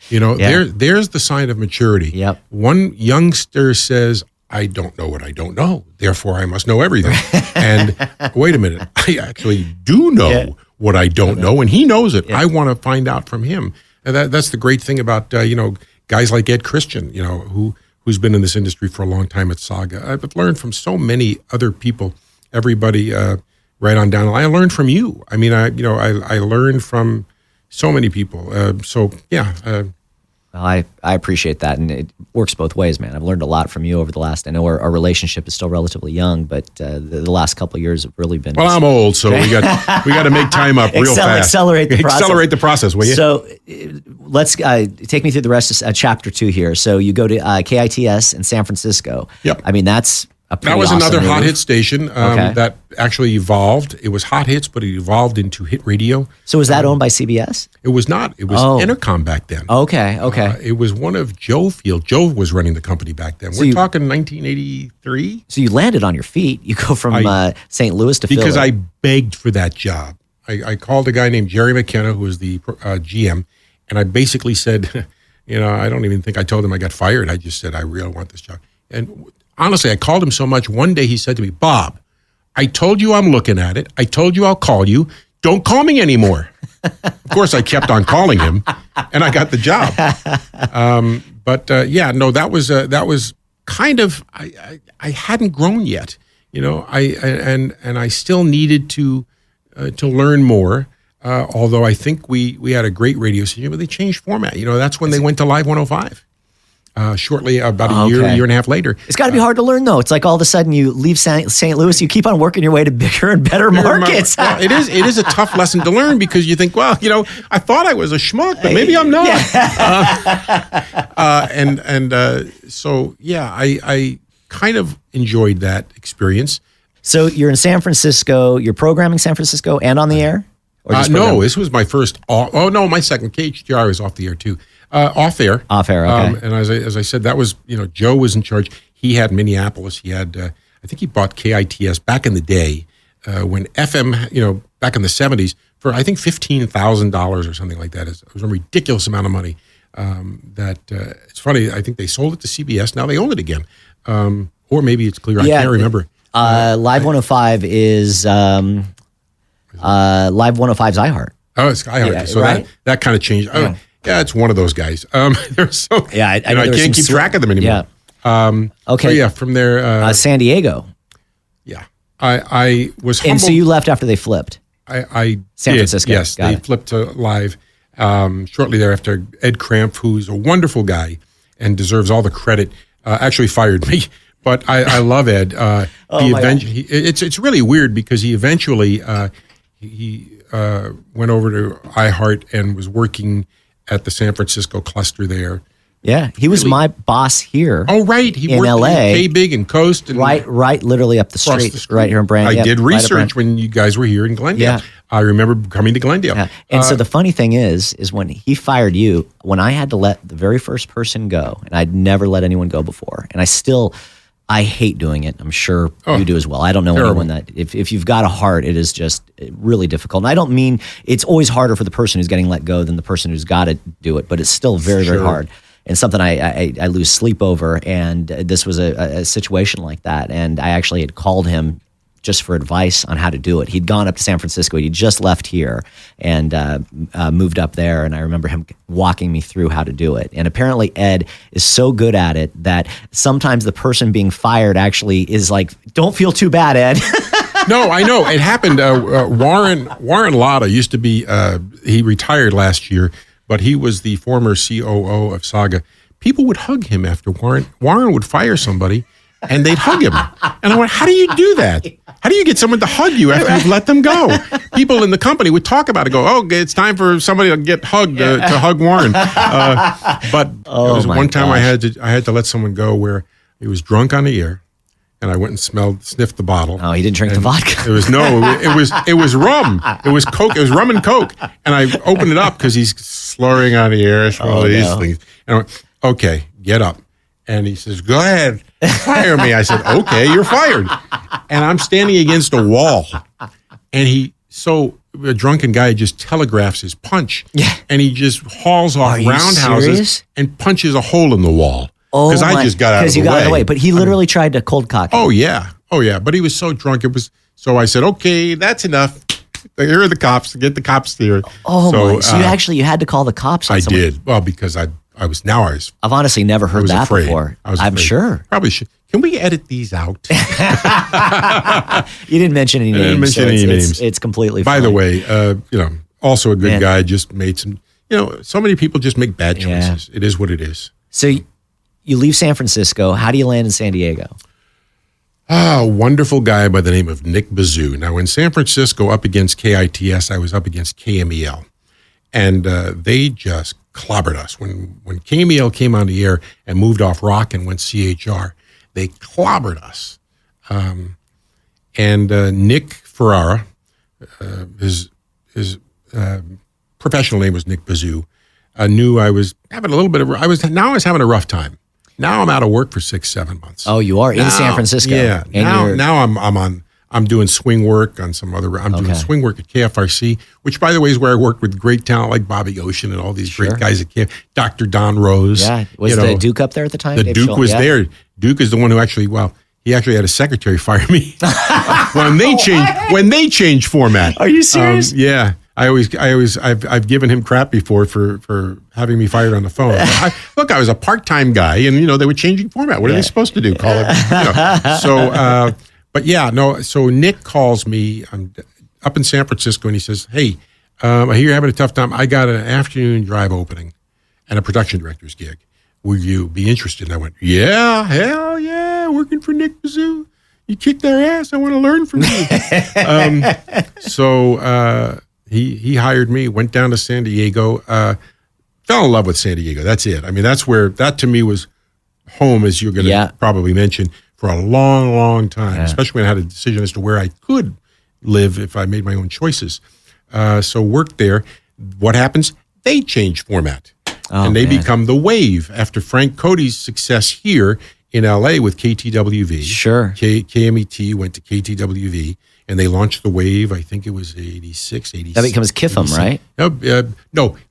There's the sign of maturity. Yep. One youngster says, I don't know what I don't know, therefore I must know everything. And wait a minute, I actually do know what I don't know, and he knows it. I want to find out from him. And that's the great thing about guys like Ed Christian, who's been in this industry for a long time at Saga. I've learned from so many other people, everybody right on down the line. I learned from you. I mean, I learned from so many people. I appreciate that, and it works both ways, man. I've learned a lot from you over the last. I know our relationship is still relatively young, but the last couple of years have really been. Well, I'm old, so we got to make time up real fast. Accelerate the process. Accelerate the process, will you? So let's take me through the rest of chapter 2 here. So you go to KITS in San Francisco. Yep. I mean, that's a pretty that was awesome another move. hot hit station that actually evolved. It was hot hits, but it evolved into hit radio. So was that owned by CBS? It was not. It was Intercom back then. Okay. It was one of Joe Field. Joe was running the company back then. We're talking 1983. So you landed on your feet. You go from St. Louis to Philly. Because I begged for that job. I called a guy named Jerry McKenna, who was the GM, and I basically said, I don't even think I told him I got fired. I just said, I really want this job. And honestly, I called him so much. One day he said to me, Bob, I told you I'm looking at it. I told you I'll call you. Don't call me anymore. Of course, I kept on calling him, and I got the job. That was kind of, I hadn't grown yet, and I still needed to learn more. Although I think we had a great radio station, but they changed format. That's when they went to Live 105. Shortly, about a year and a half later. It's got to be hard to learn, though. It's like all of a sudden you leave St. Louis, you keep on working your way to bigger and better markets. Well, it is a tough lesson to learn because you think, well, I thought I was a schmuck, but maybe I'm not. I kind of enjoyed that experience. So you're in San Francisco. You're programming San Francisco and on the air? No, this was my first. My second. KHTR was off the air too. Off air. Off air. Okay. And as I said, that was Joe was in charge. he had Minneapolis. He had, I think he bought KITS back in the day when FM, back in the 70s for, I think, $15,000 or something like that. It was a ridiculous amount of money. It's funny. I think they sold it to CBS. Now they own it again. Or maybe it's clear. I can't remember. Live 105 is Live 105's iHeart. Oh, it's iHeart. Yeah, so right? that kind of changed. Oh, yeah, it's one of those guys. They're so. Yeah, I can't keep track of them anymore. Yeah. Okay. But yeah, from there. San Diego. Yeah, I was humbled. And so you left after they flipped. I San did, Francisco. Yes, Got they it. flipped to Live shortly thereafter. Ed Krampf, who's a wonderful guy and deserves all the credit, actually fired me. But I love Ed. It's really weird because he eventually he went over to iHeart and was working at the San Francisco cluster there. Yeah, he was my boss here. Oh, right. He in worked LA, in K-Big and Coast. And right, literally up the street, right here in Brandon. I did research when you guys were here in Glendale. Yeah. I remember coming to Glendale. Yeah. And so the funny thing is when he fired you, when I had to let the very first person go, and I'd never let anyone go before, and I hate doing it. I'm sure you do as well. I don't know anyone that, if you've got a heart, it is just really difficult. And I don't mean it's always harder for the person who's getting let go than the person who's got to do it, but it's still very, very hard. And something I lose sleep over. And this was a situation like that. And I actually had called him just for advice on how to do it. He'd gone up to San Francisco. He just left here and moved up there. And I remember him walking me through how to do it. And apparently Ed is so good at it that sometimes the person being fired actually is like, don't feel too bad, Ed. No, I know. It happened. Warren Lada used to be, he retired last year, but he was the former COO of Saga. People would hug him after Warren. Warren would fire somebody, and they'd hug him. And I went, how do you do that? How do you get someone to hug you after you've let them go? People in the company would talk about it, go, oh, it's time for somebody to get hugged, to hug Warren. But it was one time I had to let someone go where he was drunk on the air, and I went and sniffed the bottle. Oh, he didn't drink the vodka. It was rum. It was Coke. It was rum and Coke. And I opened it up because he's slurring on the air, all these things. And I went, okay, get up. And he says, go ahead, fire me. I said, okay, you're fired. And I'm standing against a wall. And a drunken guy just telegraphs his punch. Yeah. And he just hauls off roundhouses and punches a hole in the wall. Because I just got out of the way. Because you got out of the way. But he literally tried to cold cock him. Oh, yeah. But he was so drunk. So I said, okay, that's enough. Here are the cops. Get the cops here. Oh, so you had to call the cops on someone. Did. Well, because I've honestly never heard that afraid. Before. I'm sure. Probably should. Can we edit these out? You didn't mention any names. Names. It's completely fine. By the way, also a good guy, just made some, so many people just make bad choices. Yeah. It is what it is. So you leave San Francisco. How do you land in San Diego? A wonderful guy by the name of Nick Bazoo. Now, in San Francisco, up against KITS, I was up against KMEL. And they just clobbered us. When KMEL came on the air and moved off rock and went CHR, they clobbered us. And Nick Ferrara, his professional name was Nick Bazoo, knew I was having a little bit of, I was having a rough time. Now I'm out of work for 6-7 months. Oh, you are in San Francisco. Yeah. And now I'm doing swing work on some other. I'm doing swing work at KFRC, which, by the way, is where I worked with great talent like Bobby Ocean and all these great guys at KF. Dr. Don Rose. Yeah, was the Duke up there at the time? The Duke was there. Duke is the one who he actually had a secretary fire me when they changed format. Are you serious? Yeah. I've given him crap before for having me fired on the phone. I was a part-time guy, and they were changing format. What are they supposed to do? Call it. So Nick calls me. I'm up in San Francisco, and he says, "Hey, I hear you're having a tough time. I got an afternoon drive opening and a production director's gig. Will you be interested?" And I went, "Yeah, hell yeah, working for Nick Bazoo. You kick their ass. I want to learn from you." He hired me, went down to San Diego, fell in love with San Diego. That's it. I mean, that to me was home, as you're going to probably mention, for a long, long time, especially when I had a decision as to where I could live if I made my own choices. So worked there. What happens? They change format. And they become the Wave after Frank Cody's success here in LA with KTWV. Sure. KMET went to KTWV, and they launched the wave. I think it was 86, 87. That becomes Kiffam, right? No,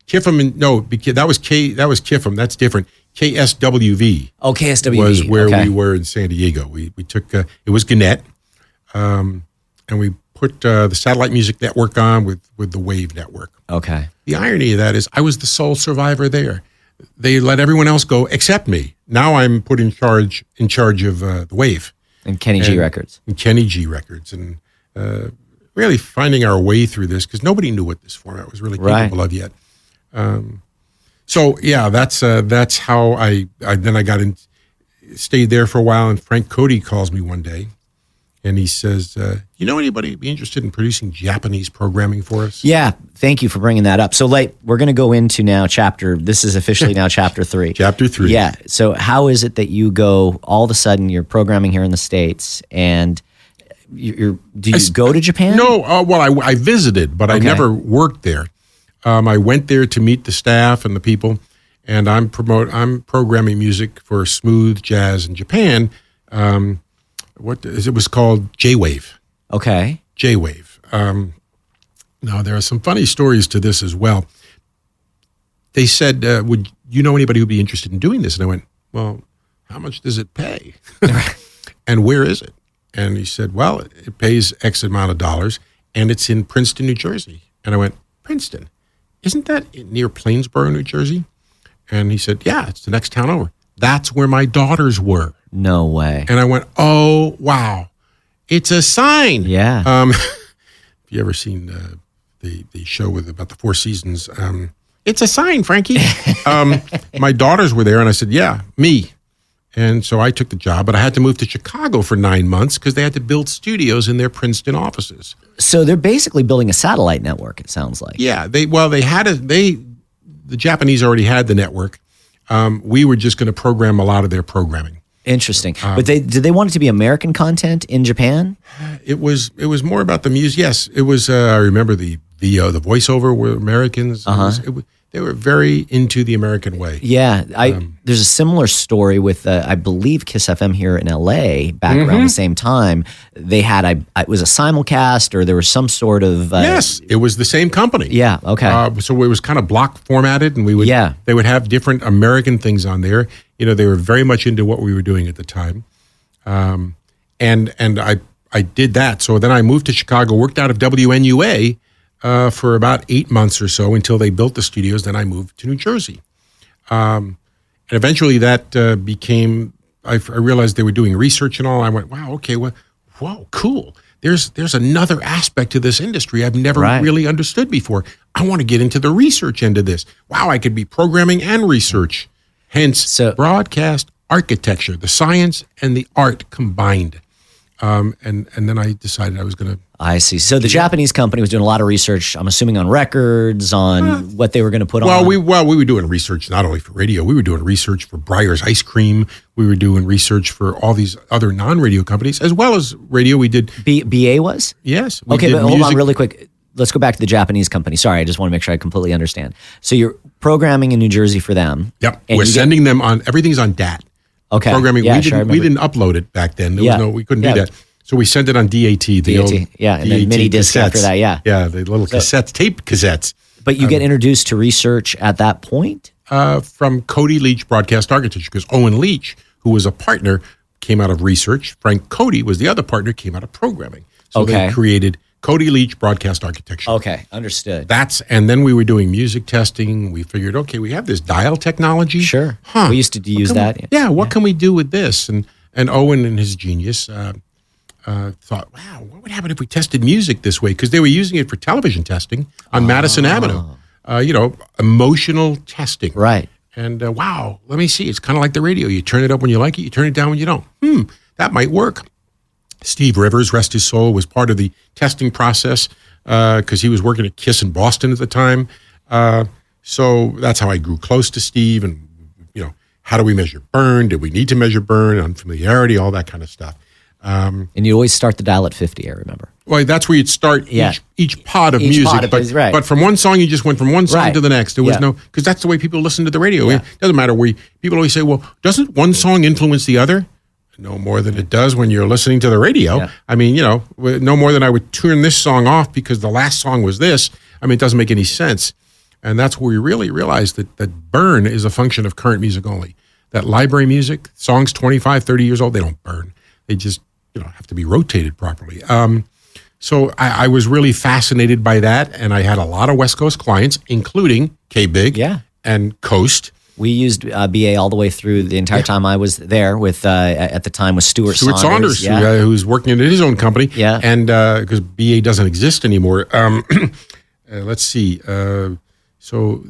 Kiffam. No, that was Kiffam. That's different. KSWV. Oh, KSWV was where we were in San Diego. We took it was Gannett, and we put the Satellite Music Network on with the Wave Network. Okay. The irony of that is I was the sole survivor there. They let everyone else go except me. Now I'm put in charge of the Wave. And Kenny G Records. And Kenny G Records. And really finding our way through this because nobody knew what this format was really capable of yet. So yeah, that's how I got in, stayed there for a while. And Frank Cody calls me one day. And he says, you know anybody who'd be interested in producing Japanese programming for us? Yeah, thank you for bringing that up. So, we're going to go into now this is officially now chapter 3. Chapter 3. Yeah. So how is it that you go, all of a sudden, you're programming here in the States, and do you go to Japan? No, I visited, but I never worked there. I went there to meet the staff and the people, and I'm programming music for smooth jazz in Japan. It was called J-Wave. Okay. J-Wave. Now, there are some funny stories to this as well. They said, would you know anybody who'd be interested in doing this? And I went, well, how much does it pay? And where is it? And he said, well, it pays X amount of dollars, and it's in Princeton, New Jersey. And I went, Princeton? Isn't that near Plainsboro, New Jersey? And he said, yeah, it's the next town over. That's where my daughters were. No way. And I went, oh, wow. It's a sign. Yeah. If you ever seen the show about the Four Seasons, it's a sign, Frankie. My daughters were there, and I said, yeah, me. And so I took the job, but I had to move to Chicago for 9 months because they had to build studios in their Princeton offices. So they're basically building a satellite network, it sounds like. Yeah. The Japanese already had the network. We were just going to program a lot of their programming. Interesting. But did they want it to be American content in Japan? It was more about the music. Yes, it was. I remember the voiceover were Americans. They were very into the American way. Yeah, there's a similar story with I believe Kiss FM here in LA back around the same time. They had it was a simulcast or there was some sort of yes, it was the same company. Yeah, okay. So it was kind of block formatted, and they would have different American things on there. You know, they were very much into what we were doing at the time, and I did that. So then I moved to Chicago, worked out of WNUA. For about 8 months or so until they built the studios. Then I moved to New Jersey. And eventually that became, I realized they were doing research and all. I went, wow, okay, whoa, cool. There's another aspect to this industry I've never really understood before. I want to get into the research end of this. Wow, I could be programming and research. Hence, broadcast architecture, the science and the art combined. And then I decided I was going to. I see. So the Japanese company was doing a lot of research, I'm assuming on records, on what they were going to put on. We were doing research not only for radio. We were doing research for Breyer's Ice Cream. We were doing research for all these other non-radio companies, as well as radio. We did. BA was? Yes. Okay, but hold on really quick. Let's go back to the Japanese company. Sorry, I just want to make sure I completely understand. So you're programming in New Jersey for them. Yep. We're sending them on, everything's on DAT. Okay. Programming. Yeah, we didn't upload it back then. We couldn't do that. So we sent it on DAT, the old and then mini disc after that, Yeah, the little cassettes, tape cassettes. But you get introduced to research at that point? From Cody Leech Broadcast Architecture, because Owen Leech, who was a partner, came out of research. Frank Cody was the other partner, came out of programming. So they created Cody Leech Broadcast Architecture. Okay, understood. And then we were doing music testing. We figured, okay, we have this dial technology. Sure. We used to use that. What can we do with this? And Owen and his genius thought, wow, what would happen if we tested music this way? Because they were using it for television testing on Madison Avenue. Emotional testing. Right. And wow, let me see. It's kind of like the radio. You turn it up when you like it. You turn it down when you don't. That might work. Steve Rivers, rest his soul, was part of the testing process because he was working at KISS in Boston at the time. So that's how I grew close to Steve. And, how do we measure burn? Did we need to measure burn? Unfamiliarity, all that kind of stuff. And you always start the dial at 50, I remember. Well, that's where you'd start each pod of Each music. pod of music, right. But from one song, you just went from one song Right. to the next. There was Yeah. because that's the way people listen to the radio. Yeah. It doesn't matter where people always say, well, doesn't one song influence the other? No more than it does when you're listening to the radio. Yeah. I mean, no more than I would turn this song off because the last song was this. I mean, it doesn't make any sense. And that's where we really realized that burn is a function of current music only. That library music, songs 25, 30 years old, they don't burn. They just have to be rotated properly. So I was really fascinated by that, and I had a lot of West Coast clients, including K-Big and Coast. We used BA all the way through the entire time I was there with, at the time, with Stuart Saunders. Who's working at his own company. Yeah. And because BA doesn't exist anymore. Let's see. So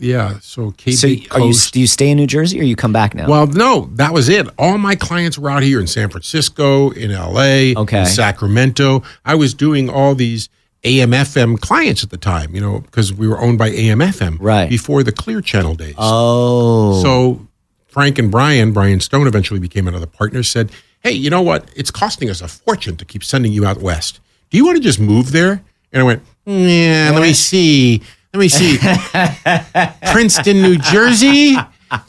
K-Big, Coast. Do you stay in New Jersey or you come back now? Well, no, that was it. All my clients were out here in San Francisco, in LA, in Sacramento. I was doing all these AM/FM clients at the time, because we were owned by AM/FM before the Clear Channel days. Oh. So Frank and Brian Stone eventually became another partner, said, hey, you know what? It's costing us a fortune to keep sending you out west. Do you want to just move there? And I went, let me see. Princeton, New Jersey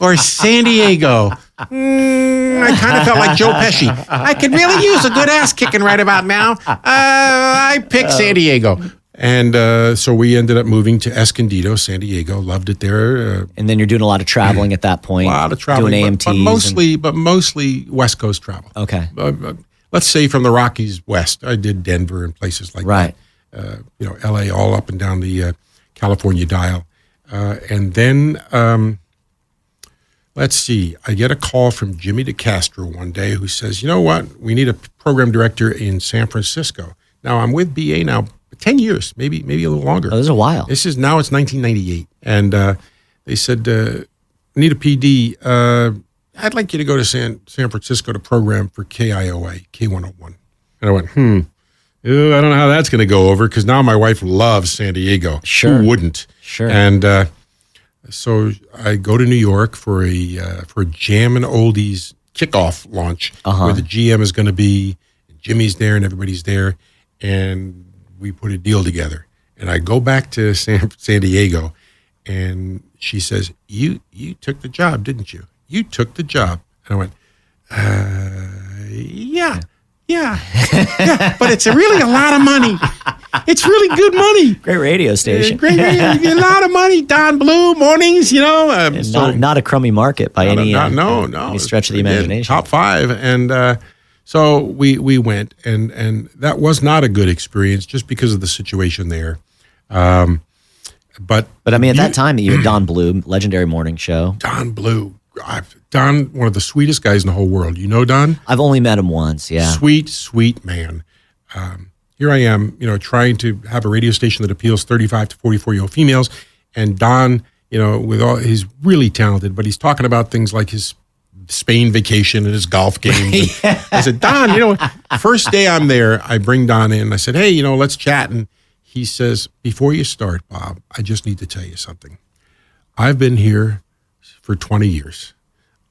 or San Diego? I kind of felt like Joe Pesci. I could really use a good ass kicking right about now. I picked San Diego. And so we ended up moving to Escondido, San Diego. Loved it there. And then you're doing a lot of traveling at that point. A lot of traveling. Doing AMTs. But mostly West Coast travel. Okay. Let's say from the Rockies west. I did Denver and places like that. LA, all up and down the California dial. And then, let's see, I get a call from Jimmy DeCastro one day who says, you know what, we need a program director in San Francisco. Now, I'm with BA now 10 years, maybe a little longer. Oh, this is a while. It's 1998. And they said, need a PD. I'd like you to go to San Francisco to program for KIOA, K101. And I went, I don't know how that's going to go over because now my wife loves San Diego. Sure. Who wouldn't? Sure. And so I go to New York for a Jam and Oldies kickoff launch where the GM is going to be. Jimmy's there and everybody's there. And we put a deal together. And I go back to San Diego and she says, you took the job, didn't you? You took the job. And I went, yeah, but it's really a lot of money. It's really good money. Great radio station. Great radio, a lot of money. Don Blue mornings, not a crummy market by any stretch of the imagination. Top 5, and so we went, and that was not a good experience just because of the situation there. But I mean, at that time, you had Don Blue, legendary morning show. Don Blue. Don, one of the sweetest guys in the whole world. You know Don? I've only met him once, yeah. Sweet man. Here I am, trying to have a radio station that appeals 35 to 44-year-old females. And Don, with all, he's really talented, but he's talking about things like his Spain vacation and his golf games. And I said, Don, first day I'm there, I bring Don in. I said, hey, let's chat. And he says, before you start, Bob, I just need to tell you something. I've been here for 20 years.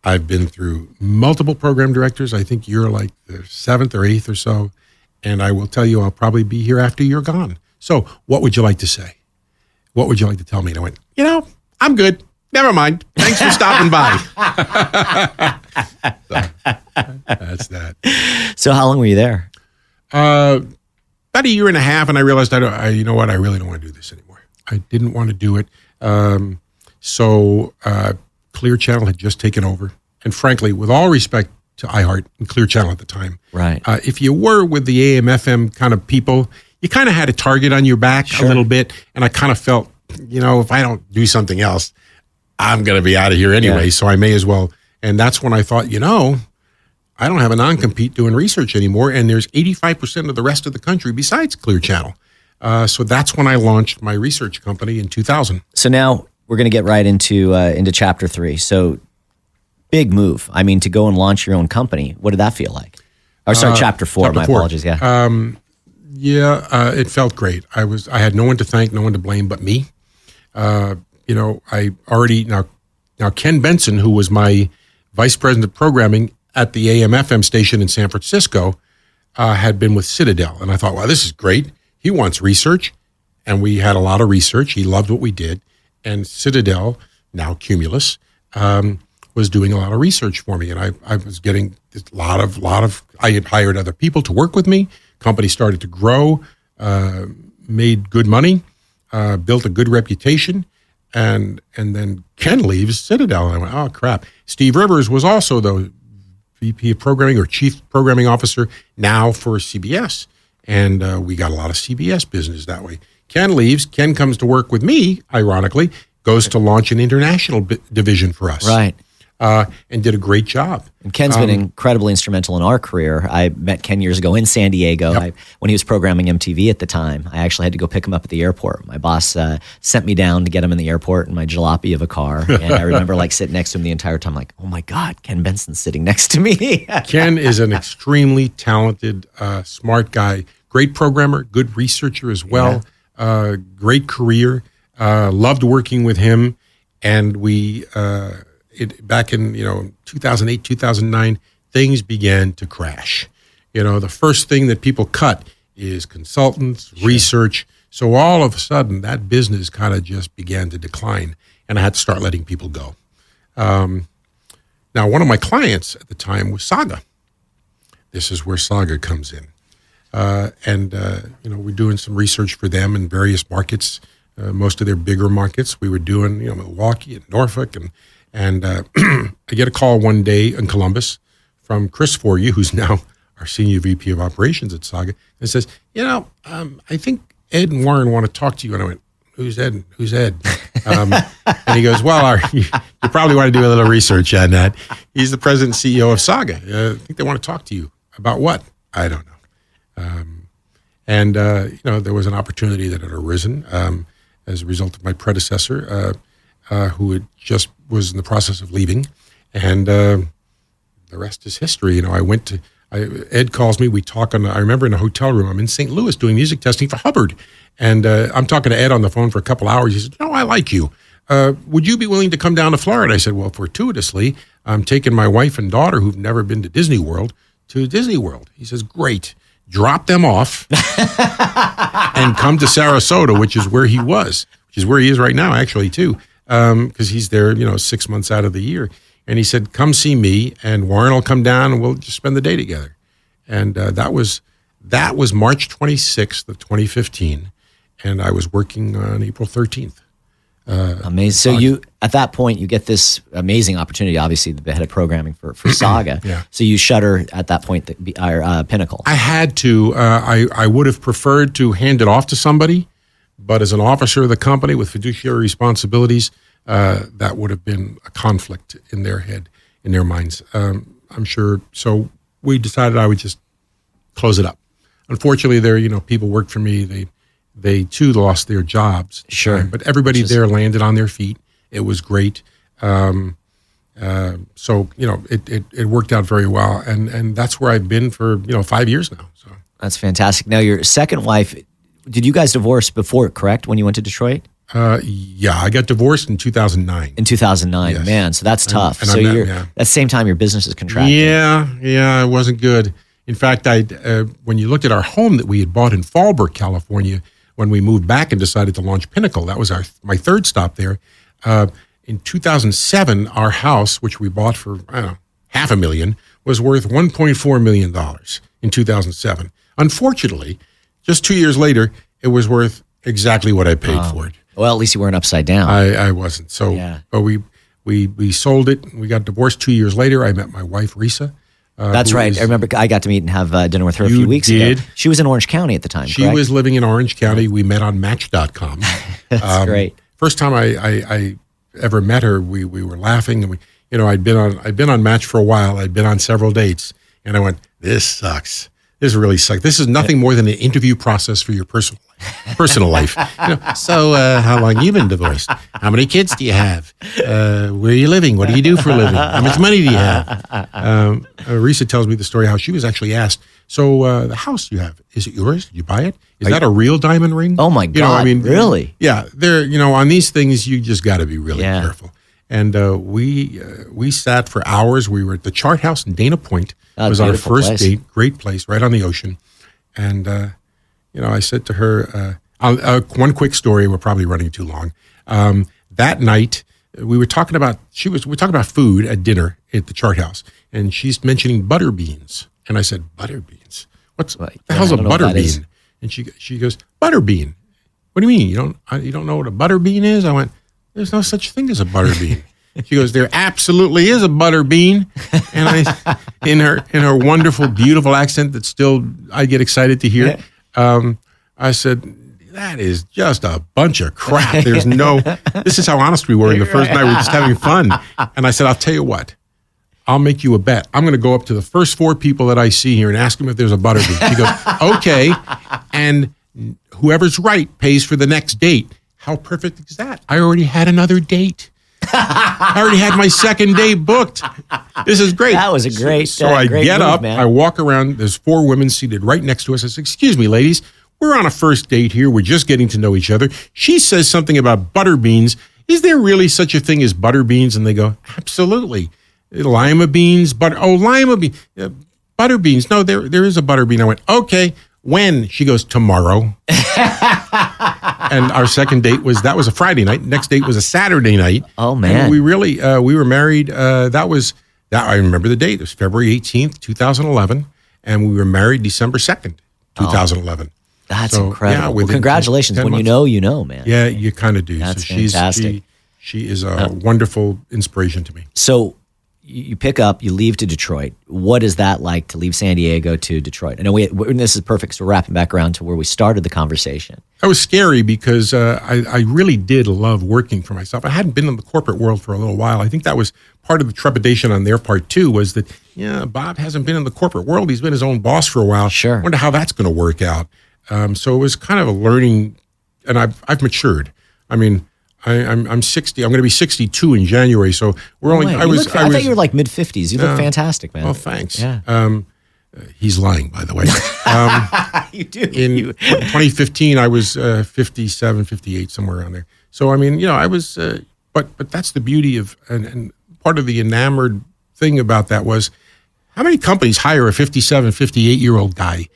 I've been through multiple program directors. I think you're like the 7th or 8th or so. And I will tell you, I'll probably be here after you're gone. So what would you like to say? What would you like to tell me? And I went, I'm good. Never mind. Thanks for stopping by. So, that's that. So how long were you there? About a year and a half. And I realized, I really don't want to do this anymore. I didn't want to do it. So Clear Channel had just taken over. And frankly, with all respect to iHeart and Clear Channel at the time, right? If you were with the AM/FM kind of people, you kind of had a target on your back a little bit. And I kind of felt, if I don't do something else, I'm going to be out of here anyway. Yeah. So I may as well. And that's when I thought, I don't have a non-compete doing research anymore. And there's 85% of the rest of the country besides Clear Channel. So that's when I launched my research company in 2000. So now we're going to get right into chapter 3. So big move. I mean, to go and launch your own company. What did that feel like? Or sorry, chapter 4. My apologies. Yeah. It felt great. I had no one to thank, no one to blame but me. I already now Ken Benson, who was my vice president of programming at the AM/FM station in San Francisco, had been with Citadel. And I thought, wow, this is great. He wants research. And we had a lot of research. He loved what we did. And Citadel, now Cumulus, was doing a lot of research for me. And I was getting a lot of, I had hired other people to work with me. Company started to grow, made good money, built a good reputation. And then Ken leaves Citadel. And I went, oh, crap. Steve Rivers was also the VP of Programming or Chief Programming Officer now for CBS. And we got a lot of CBS business that way. Ken leaves. Ken comes to work with me, ironically, goes to launch an international division for us. Right. And did a great job. And Ken's been incredibly instrumental in our career. I met Ken years ago in San Diego. Yep. When he was programming MTV at the time, I actually had to go pick him up at the airport. My boss sent me down to get him in the airport in my jalopy of a car. And I remember sitting next to him the entire time, oh my God, Ken Benson's sitting next to me. Ken is an extremely talented, smart guy, great programmer, good researcher as well, great career, loved working with him. And we... back in 2008, 2009, things began to crash. The first thing that people cut is consultants, research. So all of a sudden, that business kind of just began to decline, and I had to start letting people go. Now, one of my clients at the time was Saga. This is where Saga comes in, and we're doing some research for them in various markets, most of their bigger markets. We were doing Milwaukee and Norfolk and I get a call one day in Columbus from Chris Forgy, who's now our senior VP of operations at Saga, and says, I think Ed and Warren want to talk to you. And I went, who's Ed? Who's Ed? And he goes, well, you probably want to do a little research on that. He's the president and CEO of Saga. I think they want to talk to you about what? I don't know. There was an opportunity that had arisen as a result of my predecessor, who had just was in the process of leaving, and the rest is history. Ed calls me, we talk I remember in a hotel room, I'm in St. Louis doing music testing for Hubbard, and I'm talking to Ed on the phone for a couple hours. He said, I like you. Would you be willing to come down to Florida? I said, well, fortuitously, I'm taking my wife and daughter who've never been to Disney World to Disney World. He says, great. Drop them off and come to Sarasota, which is where he was, which is where he is right now, actually, too. Because he's there, 6 months out of the year. And he said, come see me, and Warren will come down, and we'll just spend the day together. And that was March 26th of 2015, and I was working on April 13th. Amazing. So you, at that point, you get this amazing opportunity, obviously, the head of programming for Saga. Yeah. So you shutter at that point, Pinnacle. I had to. I would have preferred to hand it off to somebody, but as an officer of the company with fiduciary responsibilities, that would have been a conflict in their head, in their minds, I'm sure. So we decided I would just close it up. Unfortunately, there, people worked for me. They too lost their jobs. Sure. But everybody there landed on their feet. It was great. So, it worked out very well. And that's where I've been for, 5 years now. So that's fantastic. Now, your second wife, did you guys divorce before, correct, when you went to Detroit? Yeah, I got divorced in 2009. In 2009, yes. Man, so that's tough. And so at the same time, your business is contracting. Yeah, it wasn't good. In fact, when you looked at our home that we had bought in Farber, California, when we moved back and decided to launch Pinnacle, that was my third stop there. In 2007, our house, which we bought for, $500,000, was worth $1.4 million in 2007. Unfortunately, just 2 years later, it was worth exactly what I paid for it. Well, at least you weren't upside down. I wasn't. So, yeah. But we sold it. We got divorced 2 years later. I met my wife, Risa. That's right. I remember I got to meet and have dinner with her a few weeks ago. She was in Orange County at the time, She correct? was living in Orange County. We met on Match.com. That's great. First time I ever met her, we were laughing. And I'd been on Match for a while. I'd been on several dates. And I went, this sucks. This really sucks. This is nothing more than an interview process for your personal life. So how long you been divorced? How many kids do you have? Where are you living? What do you do for a living? How much money do you have? Risa tells me the story how she was actually asked, so the house you have, is it yours? Did you buy it? Is that a real diamond ring? Oh my God, really? Yeah, on these things, you just got to be really careful. And we sat for hours. We were at the Chart House in Dana Point. It was our beautiful first place. date. Great place, right on the ocean. And I said to her, one quick story. We're probably running too long. That night, we were talking about food at dinner at the Chart House, and she's mentioning butter beans. And I said, butter beans? What the hell's a butter bean? And she goes, butter bean. What do you mean? You don't know what a butter bean is? I went, there's no such thing as a butter bean. She goes, there absolutely is a butter bean. And I, in her wonderful, beautiful accent that still I get excited to hear, I said, that is just a bunch of crap. There's this is how honest we were in the first night. We were just having fun. And I said, I'll tell you what, I'll make you a bet. I'm going to go up to the first 4 people that I see here and ask them if there's a butter bean. She goes, okay. And whoever's right pays for the next date. How perfect is that? I already had another date. I already had my second date booked. This is great. That was a great So I great get move, up, man. I walk around. There's 4 women seated right next to us. I said, excuse me, ladies. We're on a first date here. We're just getting to know each other. She says something about butter beans. Is there really such a thing as butter beans? And they go, absolutely. Lima beans, lima bean, butter beans. No, there is a butter bean. I went, okay. When? She goes, tomorrow. And our second date was a Friday night. Next date was a Saturday night. Oh, man. And we were married. I remember the date. It was February 18th, 2011. And we were married December 2nd, 2011. That's So, incredible. yeah, Well, within congratulations. 10 When months. you know, man. Yeah, you kind of do. That's so fantastic. She is a wonderful inspiration to me. So you pick up, you leave to Detroit. What is that like to leave San Diego to Detroit? I know this is perfect. So we're wrapping back around to where we started the conversation. That was scary because I really did love working for myself. I hadn't been in the corporate world for a little while. I think that was part of the trepidation on their part too, was that, Bob hasn't been in the corporate world. He's been his own boss for a while. Sure. I wonder how that's going to work out. So it was kind of a learning, and I've matured. I mean, I'm 60. I'm going to be 62 in January. So we're only. I thought you were like mid 50s. You look fantastic, man. Well, thanks. Yeah. He's lying, by the way. You do. In 2015, I was 57, 58, somewhere around there. So I mean, I was. But that's the beauty of, and part of the enamored thing about that was, how many companies hire a 57, 58-year-old guy?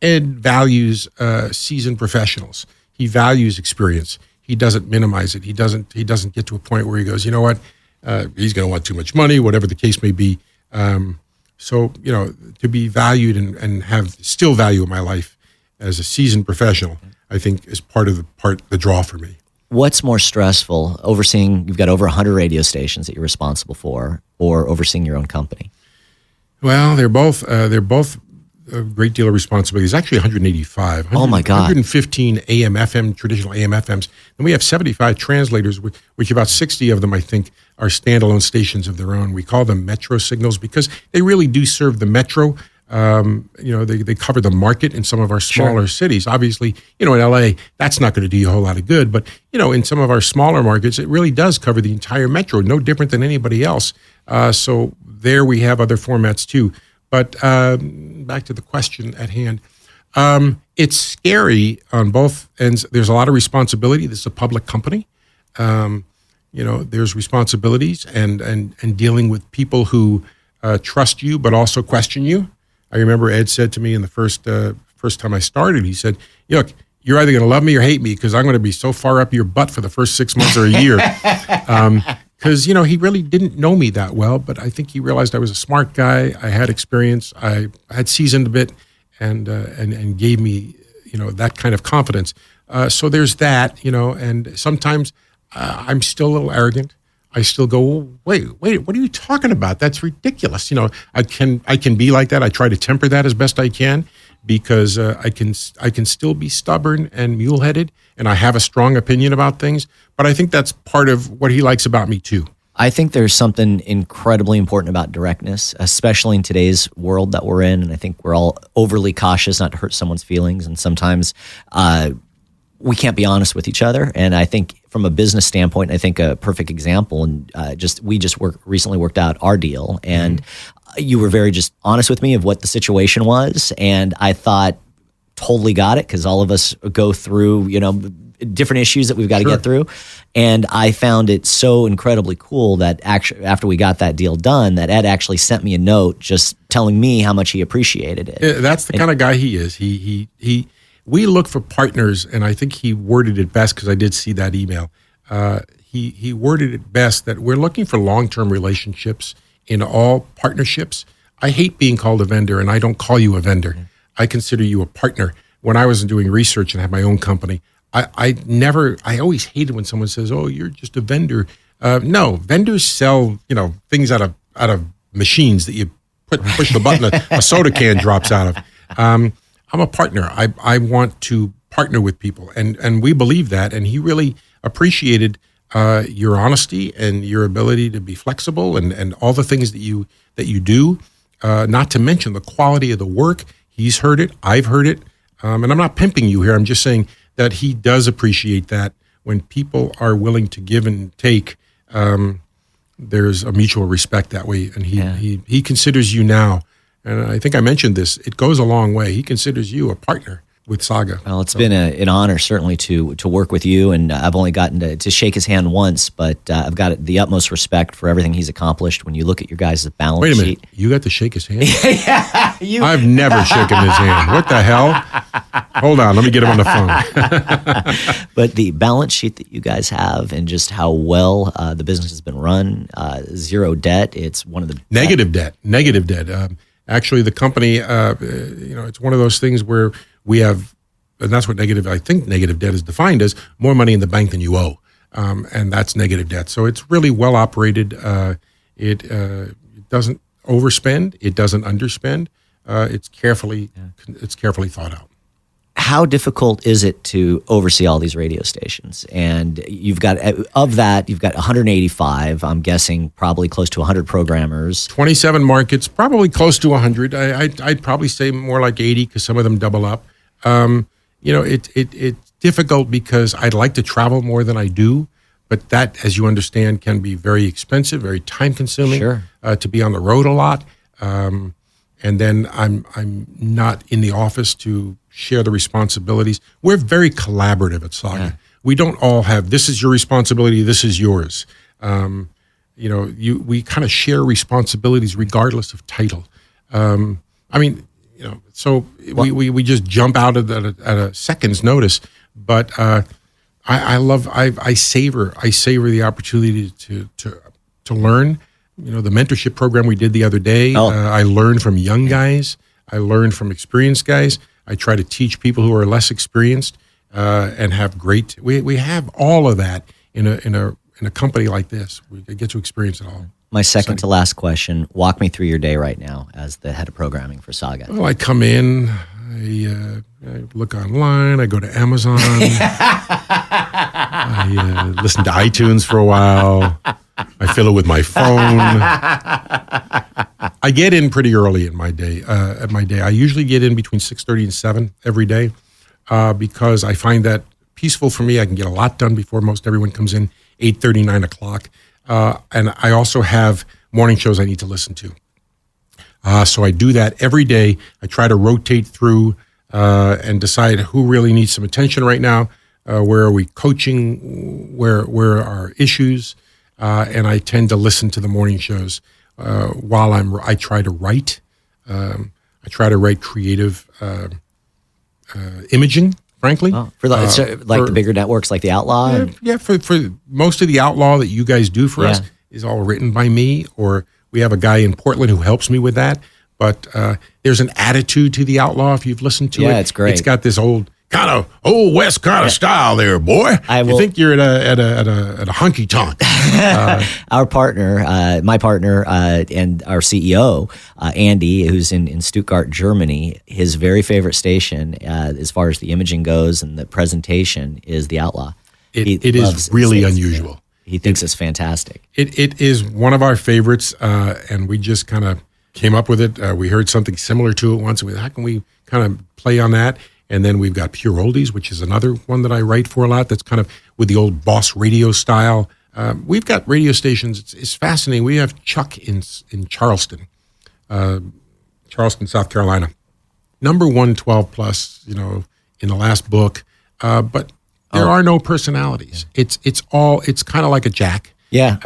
Ed values seasoned professionals. He values experience. He doesn't minimize it. He doesn't get to a point where he goes, you know what, he's going to want too much money, whatever the case may be. So to be valued and have still value in my life as a seasoned professional, I think is part of the draw for me. What's more stressful, overseeing, you've got over 100 radio stations that you're responsible for, or overseeing your own company? Well, they're both a great deal of responsibility. It's actually 185. Oh, my God. 115 AM, FM, traditional AM, FMs. And we have 75 translators, which about 60 of them, I think, are standalone stations of their own. We call them metro signals because they really do serve the metro. They cover the market in some of our smaller cities. Obviously, in LA, that's not going to do you a whole lot of good. But, in some of our smaller markets, it really does cover the entire metro, no different than anybody else. So there we have other formats too. But back to the question at hand, it's scary on both ends. There's a lot of responsibility. This is a public company. There's responsibilities and dealing with people who trust you but also question you. I remember Ed said to me in the first time I started, he said, look, you're either going to love me or hate me because I'm going to be so far up your butt for the first 6 months or a year. Because, he really didn't know me that well, but I think he realized I was a smart guy. I had experience. I had seasoned a bit and gave me, that kind of confidence. So there's that, and sometimes I'm still a little arrogant. I still go, wait, what are you talking about? That's ridiculous. I can be like that. I try to temper that as best I can because I can still be stubborn and mule-headed, and I have a strong opinion about things. But I think that's part of what he likes about me too. I think there's something incredibly important about directness, especially in today's world that we're in. And I think we're all overly cautious not to hurt someone's feelings. And sometimes we can't be honest with each other. And I think from a business standpoint, I think a perfect example, and we recently worked out our deal. And you were very just honest with me of what the situation was. And I thought, totally got it, because all of us go through, different issues that we've got to get through. And I found it so incredibly cool that actually, after we got that deal done, that Ed actually sent me a note just telling me how much he appreciated it. That's the kind of guy he is. We look for partners, and I think he worded it best, because I did see that email. He worded it best that we're looking for long-term relationships in all partnerships. I hate being called a vendor, and I don't call you a vendor. I consider you a partner. When I was doing research and had my own company, I always hated when someone says, "Oh, you're just a vendor." No, vendors sell things out of machines that you push the button, a soda can drops out of. I'm a partner. I want to partner with people, and we believe that. And he really appreciated your honesty and your ability to be flexible and all the things that you do. Not to mention the quality of the work. He's heard it. I've heard it. And I'm not pimping you here. I'm just saying that he does appreciate that when people are willing to give and take. There's a mutual respect that way, and he considers you now. And I think I mentioned this. It goes a long way. He considers you a partner with Saga. Well, it's been an honor, certainly, to work with you, and I've only gotten to shake his hand once, but I've got the utmost respect for everything he's accomplished. When you look at your guys' balance sheet. Wait a minute, you got to shake his hand? Yeah, I've never shaken his hand. What the hell? Hold on, let me get him on the phone. But the balance sheet that you guys have, and just how well the business has been run, zero debt. It's one of the negative debt. Actually, the company, it's one of those things where we have, and that's what I think negative debt is defined as, more money in the bank than you owe. And that's negative debt. So it's really well operated. It doesn't overspend. It doesn't underspend. It's carefully thought out. How difficult is it to oversee all these radio stations? And you've got 185, I'm guessing probably close to 100 programmers. 27 markets, probably close to 100. I'd probably say more like 80, because some of them double up. It's difficult because I'd like to travel more than I do, but that, as you understand, can be very expensive, very time consuming. Sure. To be on the road a lot. And then I'm not in the office to share the responsibilities. We're very collaborative at Saga. Yeah. We don't all have, this is your responsibility, this is yours. We kind of share responsibilities regardless of title. So we just jump out at a second's notice. But I savor the opportunity to learn. The mentorship program we did the other day. I learned from young guys. I learned from experienced guys. I try to teach people who are less experienced and have great. We have all of that in a company like this. We get to experience it all. My second to last question: walk me through your day right now as the head of programming for Saga. Well, I come in, I look online, I go to Amazon, I listen to iTunes for a while, I fill it with my phone. I get in pretty early in my day. I usually get in between 6:30 and 7 every day because I find that peaceful for me. I can get a lot done before most everyone comes in, 8:30, 9 o'clock. And I also have morning shows I need to listen to. So I do that every day. I try to rotate through and decide who really needs some attention right now. Where are we coaching? Where are our issues? And I tend to listen to the morning shows while I try to write. I try to write creative imaging, frankly. For the bigger networks like the Outlaw? For most of the Outlaw that you guys do for us is all written by me, or we have a guy in Portland who helps me with that. But there's an attitude to the Outlaw if you've listened to it. Yeah, it's great. It's got this old West kind of style there, boy. You think you're at a honky tonk. Our partner, my partner, and our CEO, Andy, who's in Stuttgart, Germany, his very favorite station, as far as the imaging goes and the presentation, is the Outlaw. It is really unusual. He thinks it's fantastic. It is one of our favorites, and we just kind of came up with it. We heard something similar to it once, and how can we kind of play on that? And then we've got Pure Oldies, which is another one that I write for a lot. That's kind of with the old boss radio style. We've got radio stations. It's fascinating. We have Chuck in Charleston, South Carolina. Number 112 plus, in the last book. But There are no personalities. It's kind of like a Jack. Yeah.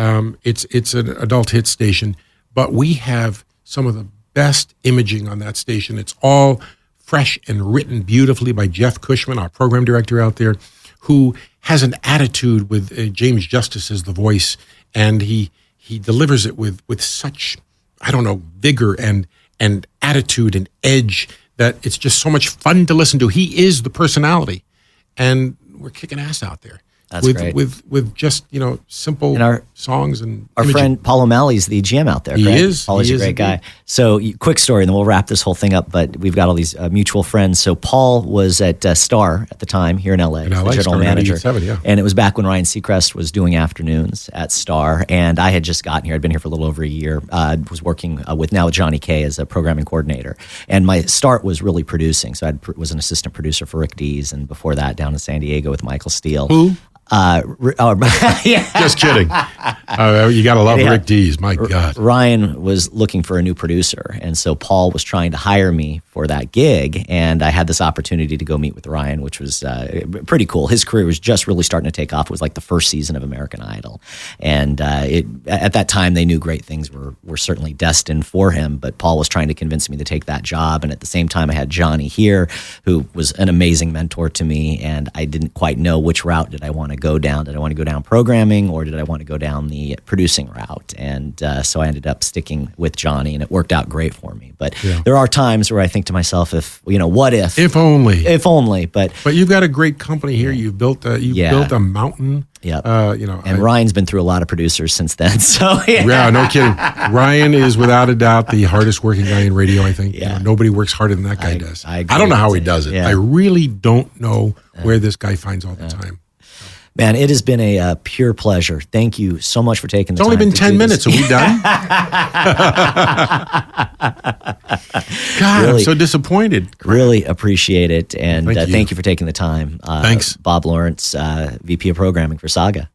It's an adult hit station, but we have some of the best imaging on that station. It's all fresh and written beautifully by Jeff Cushman, our program director out there, who has an attitude with James Justice as the voice, and he delivers it with such, I don't know, vigor and attitude and edge that it's just so much fun to listen to. He is the personality, and we're kicking ass out there. That's great. With just, simple songs and our imaging. friend Paul O'Malley's the GM out there. He correct? is. Paul is He a is great guy. indeed. So quick story, and then we'll wrap this whole thing up. But we've got all these mutual friends. So Paul was at Star at the time here in LA, In the LA, general Star manager. 97, yeah. And it was back when Ryan Seacrest was doing afternoons at Star, and I had just gotten here. I'd been here for a little over a year. Was working with Jhani Kaye as a programming coordinator, and my start was really producing. So I was an assistant producer for Rick Dees, and before that down in San Diego with Michael Steele. Who? Yeah. Just kidding. You got to love Rick Dees. My God. Ryan was looking for a new producer, and so Paul was trying to hire me for that gig, and I had this opportunity to go meet with Ryan, which was pretty cool. His career was just really starting to take off. It was like the first season of American Idol, and at that time they knew great things were certainly destined for him, but Paul was trying to convince me to take that job, and at the same time I had Jhani here, who was an amazing mentor to me, and I didn't quite know which route did I want to go down. Did I want to go down programming, or did I want to go down the producing route? And so I ended up sticking with Jhani, and it worked out great for me. But there are times where I think to myself, what if? If only. If only. But you've got a great company here. You've built a mountain. Yep. And Ryan's been through a lot of producers since then. So yeah, no kidding. Ryan is without a doubt the hardest working guy in radio, I think. Yeah. Nobody works harder than that guy does. I don't know how he does it. Yeah. I really don't know where this guy finds all the time. Man, it has been a pure pleasure. Thank you so much for taking the time. It's only been to 10 do minutes. this. Are we done? God, Really- I'm so disappointed. Really appreciate it. And Thank you. thank you for taking the time. Thanks. Bob Lawrence, VP of Programming for Saga.